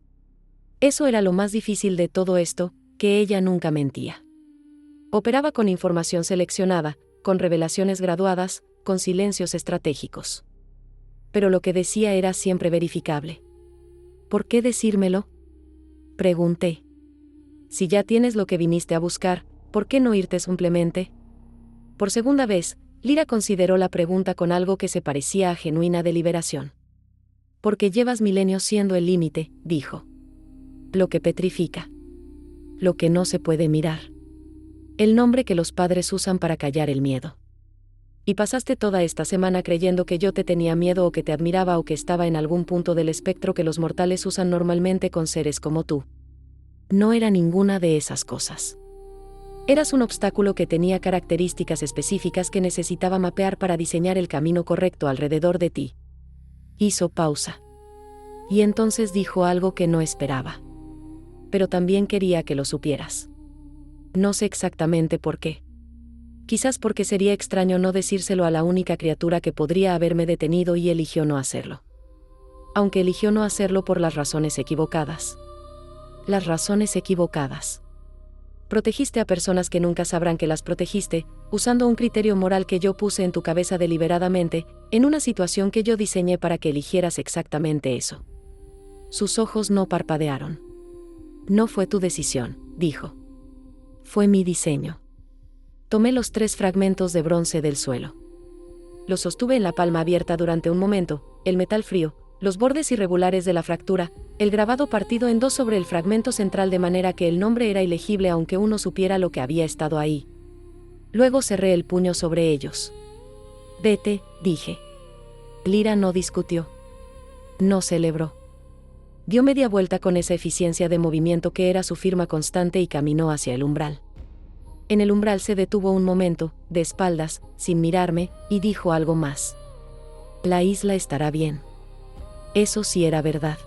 Eso era lo más difícil de todo esto, que ella nunca mentía. Operaba con información seleccionada, con revelaciones graduadas, con silencios estratégicos. Pero lo que decía era siempre verificable. ¿Por qué decírmelo?, pregunté. Si ya tienes lo que viniste a buscar, ¿por qué no irte simplemente? Por segunda vez, Lyra consideró la pregunta con algo que se parecía a genuina deliberación. Porque llevas milenios siendo el límite, dijo. Lo que petrifica. Lo que no se puede mirar. El nombre que los padres usan para callar el miedo. Y pasaste toda esta semana creyendo que yo te tenía miedo o que te admiraba o que estaba en algún punto del espectro que los mortales usan normalmente con seres como tú. No era ninguna de esas cosas. Eras un obstáculo que tenía características específicas que necesitaba mapear para diseñar el camino correcto alrededor de ti. Hizo pausa. Y entonces dijo algo que no esperaba. Pero también quería que lo supieras. No sé exactamente por qué. Quizás porque sería extraño no decírselo a la única criatura que podría haberme detenido y eligió no hacerlo. Aunque eligió no hacerlo por las razones equivocadas. Las razones equivocadas. Protegiste a personas que nunca sabrán que las protegiste, usando un criterio moral que yo puse en tu cabeza deliberadamente, en una situación que yo diseñé para que eligieras exactamente eso. Sus ojos no parpadearon. No fue tu decisión, dijo. Fue mi diseño. Tomé los 3 fragmentos de bronce del suelo. Los sostuve en la palma abierta durante un momento, el metal frío, los bordes irregulares de la fractura, el grabado partido en 2 sobre el fragmento central de manera que el nombre era ilegible aunque uno supiera lo que había estado ahí. Luego cerré el puño sobre ellos. Vete, dije. Lyra no discutió. No celebró. Dio media vuelta con esa eficiencia de movimiento que era su firma constante y caminó hacia el umbral. En el umbral se detuvo un momento, de espaldas, sin mirarme, y dijo algo más. La isla estará bien. Eso sí era verdad.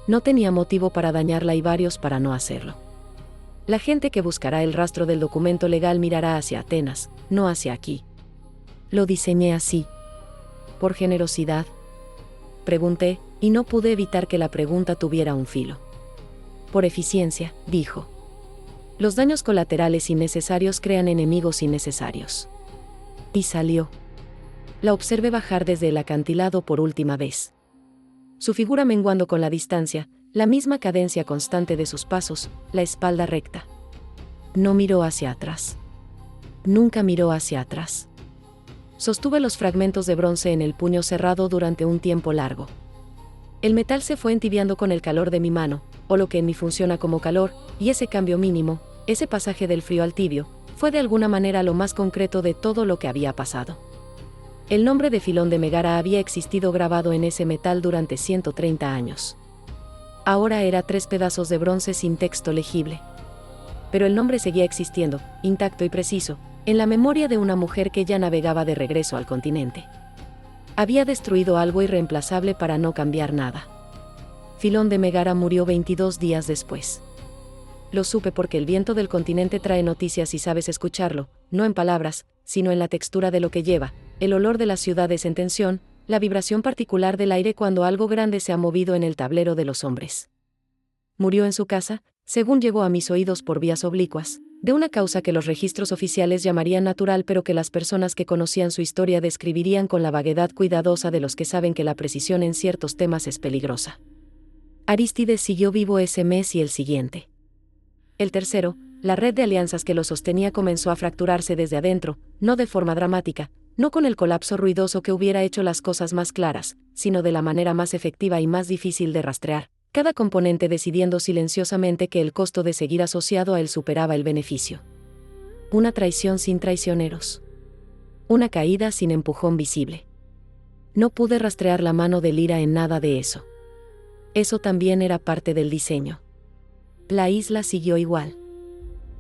No tenía motivo para dañarla y varios para no hacerlo. La gente que buscará el rastro del documento legal mirará hacia Atenas, no hacia aquí. Lo diseñé así. ¿Por generosidad?, pregunté, y no pude evitar que la pregunta tuviera un filo. Por eficiencia, dijo. Los daños colaterales innecesarios crean enemigos innecesarios. Y salió. La observé bajar desde el acantilado por última vez. Su figura menguando con la distancia, la misma cadencia constante de sus pasos, la espalda recta. No miró hacia atrás. Nunca miró hacia atrás. Sostuve los fragmentos de bronce en el puño cerrado durante un tiempo largo. El metal se fue entibiando con el calor de mi mano, o lo que en mí funciona como calor, y ese cambio mínimo, ese pasaje del frío al tibio, fue de alguna manera lo más concreto de todo lo que había pasado. El nombre de Filón de Megara había existido grabado en ese metal durante 130 años. Ahora era 3 pedazos de bronce sin texto legible. Pero el nombre seguía existiendo, intacto y preciso, en la memoria de una mujer que ya navegaba de regreso al continente. Había destruido algo irreemplazable para no cambiar nada. Filón de Megara murió 22 días después. Lo supe porque el viento del continente trae noticias y sabes escucharlo, no en palabras, sino en la textura de lo que lleva, el olor de las ciudades en tensión, la vibración particular del aire cuando algo grande se ha movido en el tablero de los hombres. Murió en su casa, según llegó a mis oídos por vías oblicuas, de una causa que los registros oficiales llamarían natural pero que las personas que conocían su historia describirían con la vaguedad cuidadosa de los que saben que la precisión en ciertos temas es peligrosa. Arístides siguió vivo ese mes y el siguiente. El tercero, la red de alianzas que lo sostenía comenzó a fracturarse desde adentro, no de forma dramática, no con el colapso ruidoso que hubiera hecho las cosas más claras, sino de la manera más efectiva y más difícil de rastrear, cada componente decidiendo silenciosamente que el costo de seguir asociado a él superaba el beneficio. Una traición sin traicioneros. Una caída sin empujón visible. No pude rastrear la mano de Lyra en nada de eso. Eso también era parte del diseño. La isla siguió igual.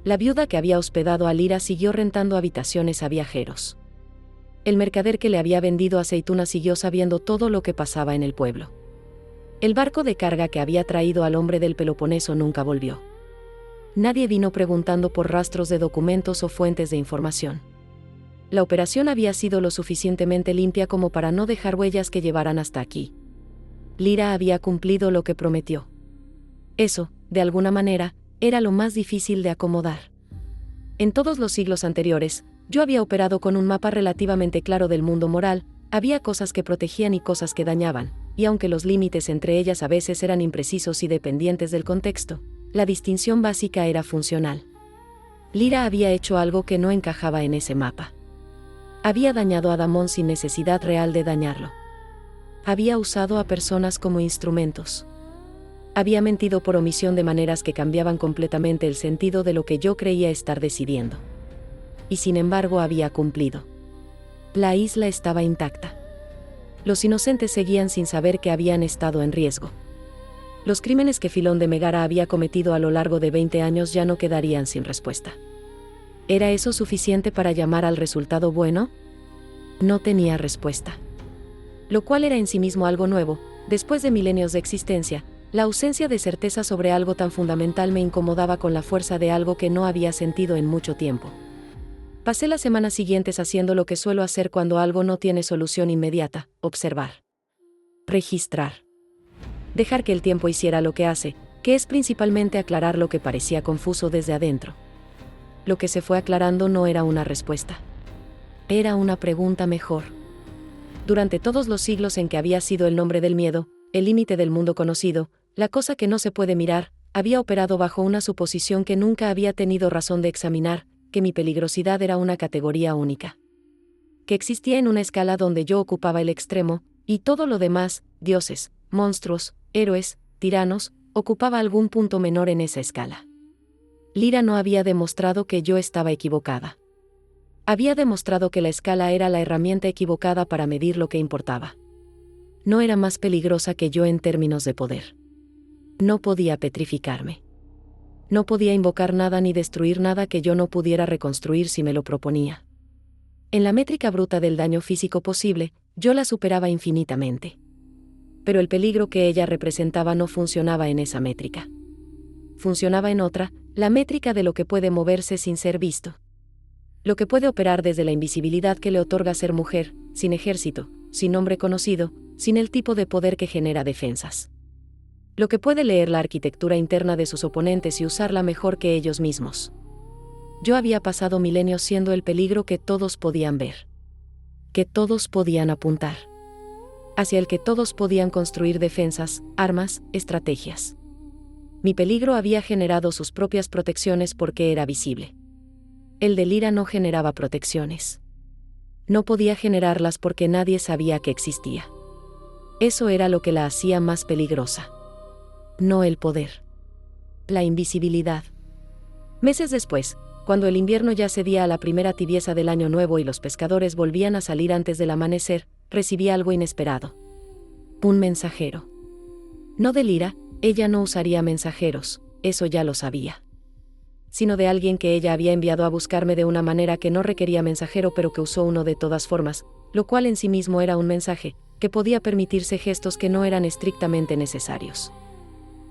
La viuda que había hospedado a Lyra siguió rentando habitaciones a viajeros. El mercader que le había vendido aceitunas siguió sabiendo todo lo que pasaba en el pueblo. El barco de carga que había traído al hombre del Peloponeso nunca volvió. Nadie vino preguntando por rastros de documentos o fuentes de información. La operación había sido lo suficientemente limpia como para no dejar huellas que llevaran hasta aquí. Lyra había cumplido lo que prometió. Eso, de alguna manera, era lo más difícil de acomodar. En todos los siglos anteriores, yo había operado con un mapa relativamente claro del mundo moral, había cosas que protegían y cosas que dañaban, y aunque los límites entre ellas a veces eran imprecisos y dependientes del contexto, la distinción básica era funcional. Lyra había hecho algo que no encajaba en ese mapa. Había dañado a Damón sin necesidad real de dañarlo. Había usado a personas como instrumentos. Había mentido por omisión de maneras que cambiaban completamente el sentido de lo que yo creía estar decidiendo. Y sin embargo había cumplido. La isla estaba intacta. Los inocentes seguían sin saber que habían estado en riesgo. Los crímenes que Filón de Megara había cometido a lo largo de 20 años ya no quedarían sin respuesta. ¿Era eso suficiente para llamar al resultado bueno? No tenía respuesta. Lo cual era en sí mismo algo nuevo. Después de milenios de existencia, la ausencia de certeza sobre algo tan fundamental me incomodaba con la fuerza de algo que no había sentido en mucho tiempo. Pasé las semanas siguientes haciendo lo que suelo hacer cuando algo no tiene solución inmediata: observar. Registrar. Dejar que el tiempo hiciera lo que hace, que es principalmente aclarar lo que parecía confuso desde adentro. Lo que se fue aclarando no era una respuesta. Era una pregunta mejor. Durante todos los siglos en que había sido el nombre del miedo, el límite del mundo conocido, la cosa que no se puede mirar, había operado bajo una suposición que nunca había tenido razón de examinar, que mi peligrosidad era una categoría única. Que existía en una escala donde yo ocupaba el extremo, y todo lo demás, dioses, monstruos, héroes, tiranos, ocupaba algún punto menor en esa escala. Lyra no había demostrado que yo estaba equivocada. Había demostrado que la escala era la herramienta equivocada para medir lo que importaba. No era más peligrosa que yo en términos de poder. No podía petrificarme. No podía invocar nada ni destruir nada que yo no pudiera reconstruir si me lo proponía. En la métrica bruta del daño físico posible, yo la superaba infinitamente. Pero el peligro que ella representaba no funcionaba en esa métrica. Funcionaba en otra, la métrica de lo que puede moverse sin ser visto. Lo que puede operar desde la invisibilidad que le otorga ser mujer, sin ejército, sin nombre conocido, sin el tipo de poder que genera defensas. Lo que puede leer la arquitectura interna de sus oponentes y usarla mejor que ellos mismos. Yo había pasado milenios siendo el peligro que todos podían ver. Que todos podían apuntar. Hacia el que todos podían construir defensas, armas, estrategias. Mi peligro había generado sus propias protecciones porque era visible. El de Lyra no generaba protecciones. No podía generarlas porque nadie sabía que existía. Eso era lo que la hacía más peligrosa. No el poder. La invisibilidad. Meses después, cuando el invierno ya cedía a la primera tibieza del año nuevo y los pescadores volvían a salir antes del amanecer, recibí algo inesperado. Un mensajero. No de Lyra, ella no usaría mensajeros, eso ya lo sabía. Sino de alguien que ella había enviado a buscarme de una manera que no requería mensajero pero que usó uno de todas formas, lo cual en sí mismo era un mensaje, que podía permitirse gestos que no eran estrictamente necesarios.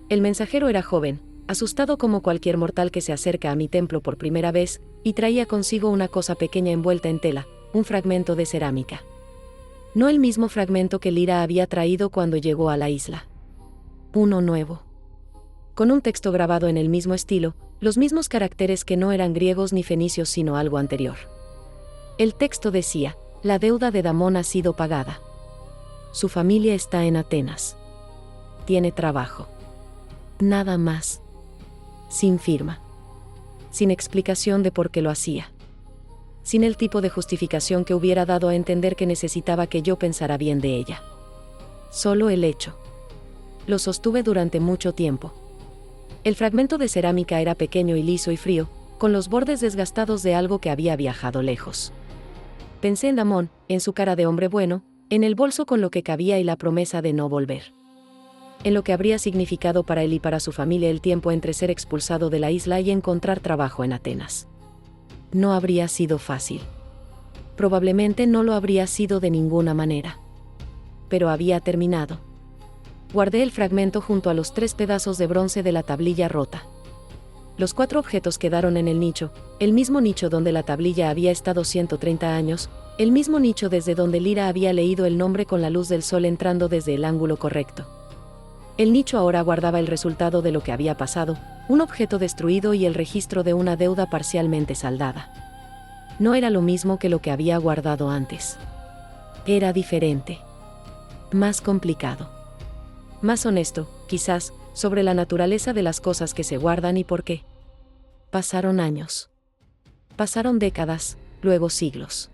El mensajero era joven, asustado como cualquier mortal que se acerca a mi templo por primera vez, y traía consigo una cosa pequeña envuelta en tela, un fragmento de cerámica. No el mismo fragmento que Lyra había traído cuando llegó a la isla. Uno nuevo. Con un texto grabado en el mismo estilo, los mismos caracteres que no eran griegos ni fenicios sino algo anterior. El texto decía: la deuda de Damón ha sido pagada. Su familia está en Atenas. Tiene trabajo. Nada más. Sin firma. Sin explicación de por qué lo hacía. Sin el tipo de justificación que hubiera dado a entender que necesitaba que yo pensara bien de ella. Solo el hecho. Lo sostuve durante mucho tiempo. El fragmento de cerámica era pequeño y liso y frío, con los bordes desgastados de algo que había viajado lejos. Pensé en Damon, en su cara de hombre bueno, en el bolso con lo que cabía y la promesa de no volver. En lo que habría significado para él y para su familia el tiempo entre ser expulsado de la isla y encontrar trabajo en Atenas. No habría sido fácil. Probablemente no lo habría sido de ninguna manera. Pero había terminado. Guardé el fragmento junto a los 3 pedazos de bronce de la tablilla rota. Los 4 objetos quedaron en el nicho, el mismo nicho donde la tablilla había estado 130 años, el mismo nicho desde donde Lyra había leído el nombre con la luz del sol entrando desde el ángulo correcto. El nicho ahora guardaba el resultado de lo que había pasado, un objeto destruido y el registro de una deuda parcialmente saldada. No era lo mismo que lo que había guardado antes. Era diferente. Más complicado. Más honesto, quizás, sobre la naturaleza de las cosas que se guardan y por qué. Pasaron años. Pasaron décadas, luego siglos.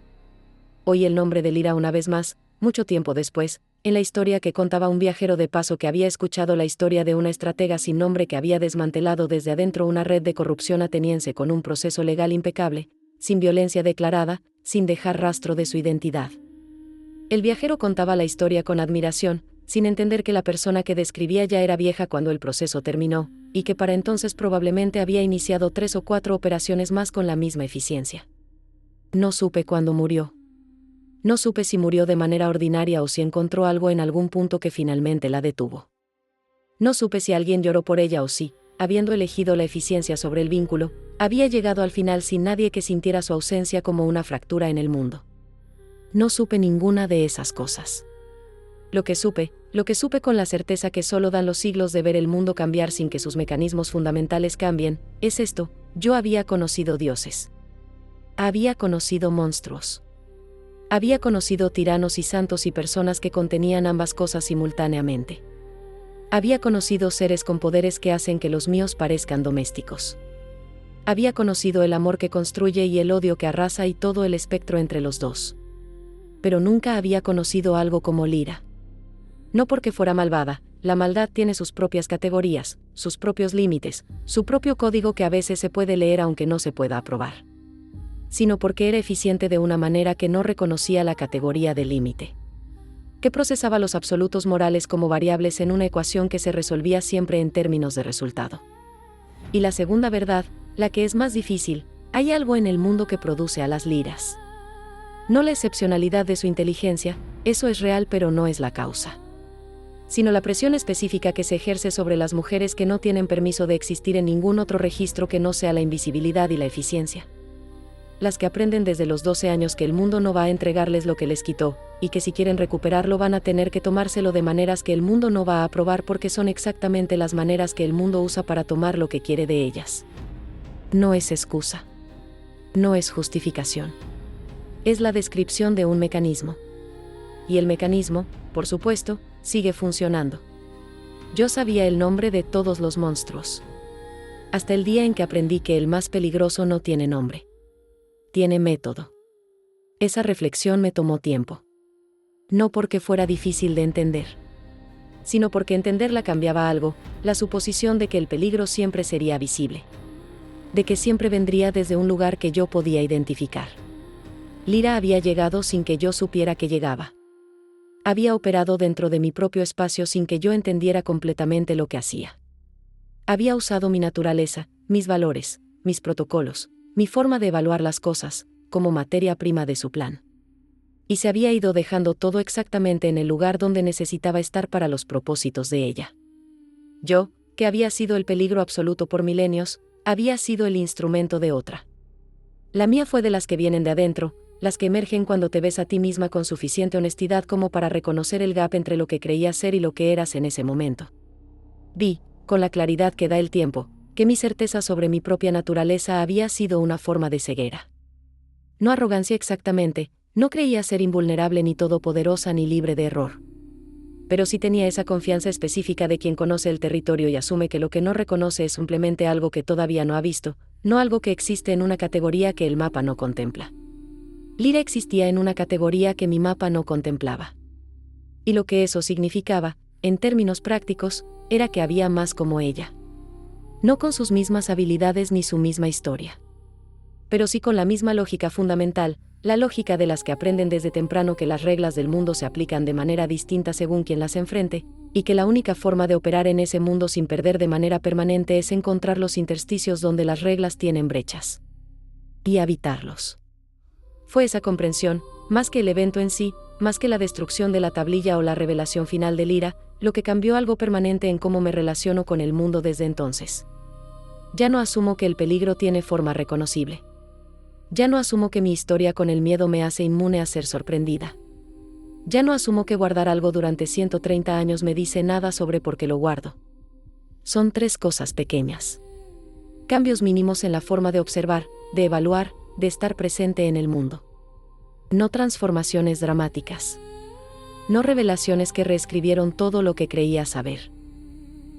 Oí el nombre de Lyra una vez más, mucho tiempo después, en la historia que contaba un viajero de paso que había escuchado la historia de una estratega sin nombre que había desmantelado desde adentro una red de corrupción ateniense con un proceso legal impecable, sin violencia declarada, sin dejar rastro de su identidad. El viajero contaba la historia con admiración, sin entender que la persona que describía ya era vieja cuando el proceso terminó, y que para entonces probablemente había iniciado 3 o 4 operaciones más con la misma eficiencia. No supe cuándo murió. No supe si murió de manera ordinaria o si encontró algo en algún punto que finalmente la detuvo. No supe si alguien lloró por ella o si, habiendo elegido la eficiencia sobre el vínculo, había llegado al final sin nadie que sintiera su ausencia como una fractura en el mundo. No supe ninguna de esas cosas. Lo que supe con la certeza que solo dan los siglos de ver el mundo cambiar sin que sus mecanismos fundamentales cambien, es esto: yo había conocido dioses. Había conocido monstruos. Había conocido tiranos y santos y personas que contenían ambas cosas simultáneamente. Había conocido seres con poderes que hacen que los míos parezcan domésticos. Había conocido el amor que construye y el odio que arrasa y todo el espectro entre los dos. Pero nunca había conocido algo como Lyra. No porque fuera malvada, la maldad tiene sus propias categorías, sus propios límites, su propio código que a veces se puede leer aunque no se pueda aprobar. Sino porque era eficiente de una manera que no reconocía la categoría de límite. Que procesaba los absolutos morales como variables en una ecuación que se resolvía siempre en términos de resultado. Y la segunda verdad, la que es más difícil: hay algo en el mundo que produce a las Lyras. No la excepcionalidad de su inteligencia, eso es real pero no es la causa. Sino la presión específica que se ejerce sobre las mujeres que no tienen permiso de existir en ningún otro registro que no sea la invisibilidad y la eficiencia. Las que aprenden desde los 12 años que el mundo no va a entregarles lo que les quitó, y que si quieren recuperarlo van a tener que tomárselo de maneras que el mundo no va a aprobar porque son exactamente las maneras que el mundo usa para tomar lo que quiere de ellas. No es excusa. No es justificación. Es la descripción de un mecanismo. Y el mecanismo, por supuesto, sigue funcionando. Yo sabía el nombre de todos los monstruos. Hasta el día en que aprendí que el más peligroso no tiene nombre. Tiene método. Esa reflexión me tomó tiempo. No porque fuera difícil de entender, sino porque entenderla cambiaba algo, la suposición de que el peligro siempre sería visible. De que siempre vendría desde un lugar que yo podía identificar. Lyra había llegado sin que yo supiera que llegaba. Había operado dentro de mi propio espacio sin que yo entendiera completamente lo que hacía. Había usado mi naturaleza, mis valores, mis protocolos, mi forma de evaluar las cosas, como materia prima de su plan. Y se había ido dejando todo exactamente en el lugar donde necesitaba estar para los propósitos de ella. Yo, que había sido el peligro absoluto por milenios, había sido el instrumento de otra. La mía fue de las que vienen de adentro, las que emergen cuando te ves a ti misma con suficiente honestidad como para reconocer el gap entre lo que creías ser y lo que eras en ese momento. Vi, con la claridad que da el tiempo, que mi certeza sobre mi propia naturaleza había sido una forma de ceguera. No arrogancia exactamente, no creía ser invulnerable ni todopoderosa ni libre de error. Pero sí tenía esa confianza específica de quien conoce el territorio y asume que lo que no reconoce es simplemente algo que todavía no ha visto, no algo que existe en una categoría que el mapa no contempla. Lyra existía en una categoría que mi mapa no contemplaba. Y lo que eso significaba, en términos prácticos, era que había más como ella. No con sus mismas habilidades ni su misma historia. Pero sí con la misma lógica fundamental, la lógica de las que aprenden desde temprano que las reglas del mundo se aplican de manera distinta según quien las enfrente, y que la única forma de operar en ese mundo sin perder de manera permanente es encontrar los intersticios donde las reglas tienen brechas. Y habitarlos. Fue esa comprensión, más que el evento en sí, más que la destrucción de la tablilla o la revelación final de Lyra, lo que cambió algo permanente en cómo me relaciono con el mundo desde entonces. Ya no asumo que el peligro tiene forma reconocible. Ya no asumo que mi historia con el miedo me hace inmune a ser sorprendida. Ya no asumo que guardar algo durante 130 años me dice nada sobre por qué lo guardo. Son 3 cosas pequeñas. Cambios mínimos en la forma de observar, de evaluar, de estar presente en el mundo. No transformaciones dramáticas. No revelaciones que reescribieron todo lo que creía saber.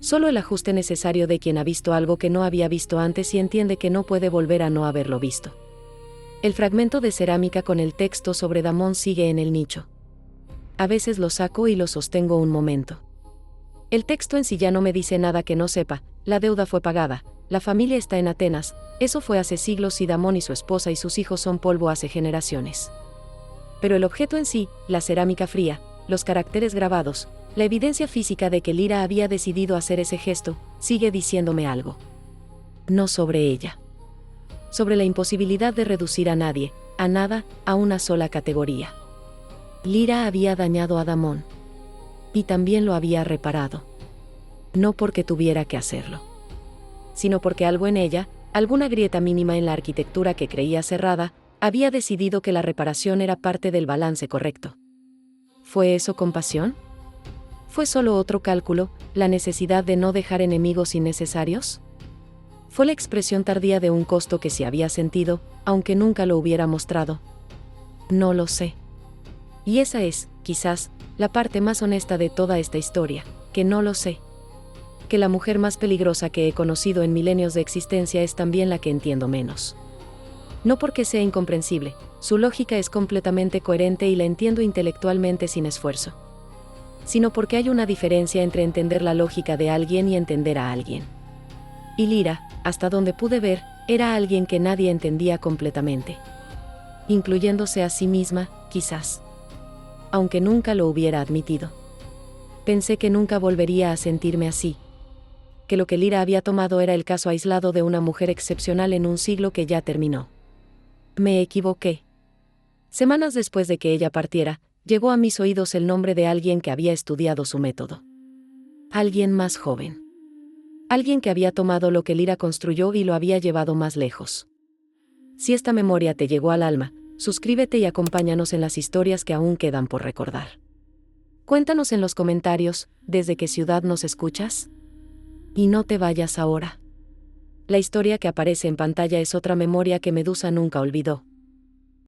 Solo el ajuste necesario de quien ha visto algo que no había visto antes y entiende que no puede volver a no haberlo visto. El fragmento de cerámica con el texto sobre Damón sigue en el nicho. A veces lo saco y lo sostengo un momento. El texto en sí ya no me dice nada que no sepa, la deuda fue pagada, la familia está en Atenas, eso fue hace siglos y Damón y su esposa y sus hijos son polvo hace generaciones. Pero el objeto en sí, la cerámica fría, los caracteres grabados, la evidencia física de que Lyra había decidido hacer ese gesto, sigue diciéndome algo. No sobre ella. Sobre la imposibilidad de reducir a nadie, a nada, a una sola categoría. Lyra había dañado a Damón. Y también lo había reparado. No porque tuviera que hacerlo. Sino porque algo en ella, alguna grieta mínima en la arquitectura que creía cerrada, había decidido que la reparación era parte del balance correcto. ¿Fue eso compasión? ¿Fue solo otro cálculo, la necesidad de no dejar enemigos innecesarios? Fue la expresión tardía de un costo que se había sentido, aunque nunca lo hubiera mostrado. No lo sé. Y esa es, quizás, la parte más honesta de toda esta historia, que no lo sé. Que la mujer más peligrosa que he conocido en milenios de existencia es también la que entiendo menos. No porque sea incomprensible, su lógica es completamente coherente y la entiendo intelectualmente sin esfuerzo. Sino porque hay una diferencia entre entender la lógica de alguien y entender a alguien. Y Lyra, hasta donde pude ver, era alguien que nadie entendía completamente. Incluyéndose a sí misma, quizás. Aunque nunca lo hubiera admitido. Pensé que nunca volvería a sentirme así. Que lo que Lyra había tomado era el caso aislado de una mujer excepcional en un siglo que ya terminó. Me equivoqué. Semanas después de que ella partiera, llegó a mis oídos el nombre de alguien que había estudiado su método. Alguien más joven. Alguien que había tomado lo que Lyra construyó y lo había llevado más lejos. Si esta memoria te llegó al alma, suscríbete y acompáñanos en las historias que aún quedan por recordar. Cuéntanos en los comentarios, ¿desde qué ciudad nos escuchas? Y no te vayas ahora. La historia que aparece en pantalla es otra memoria que Medusa nunca olvidó.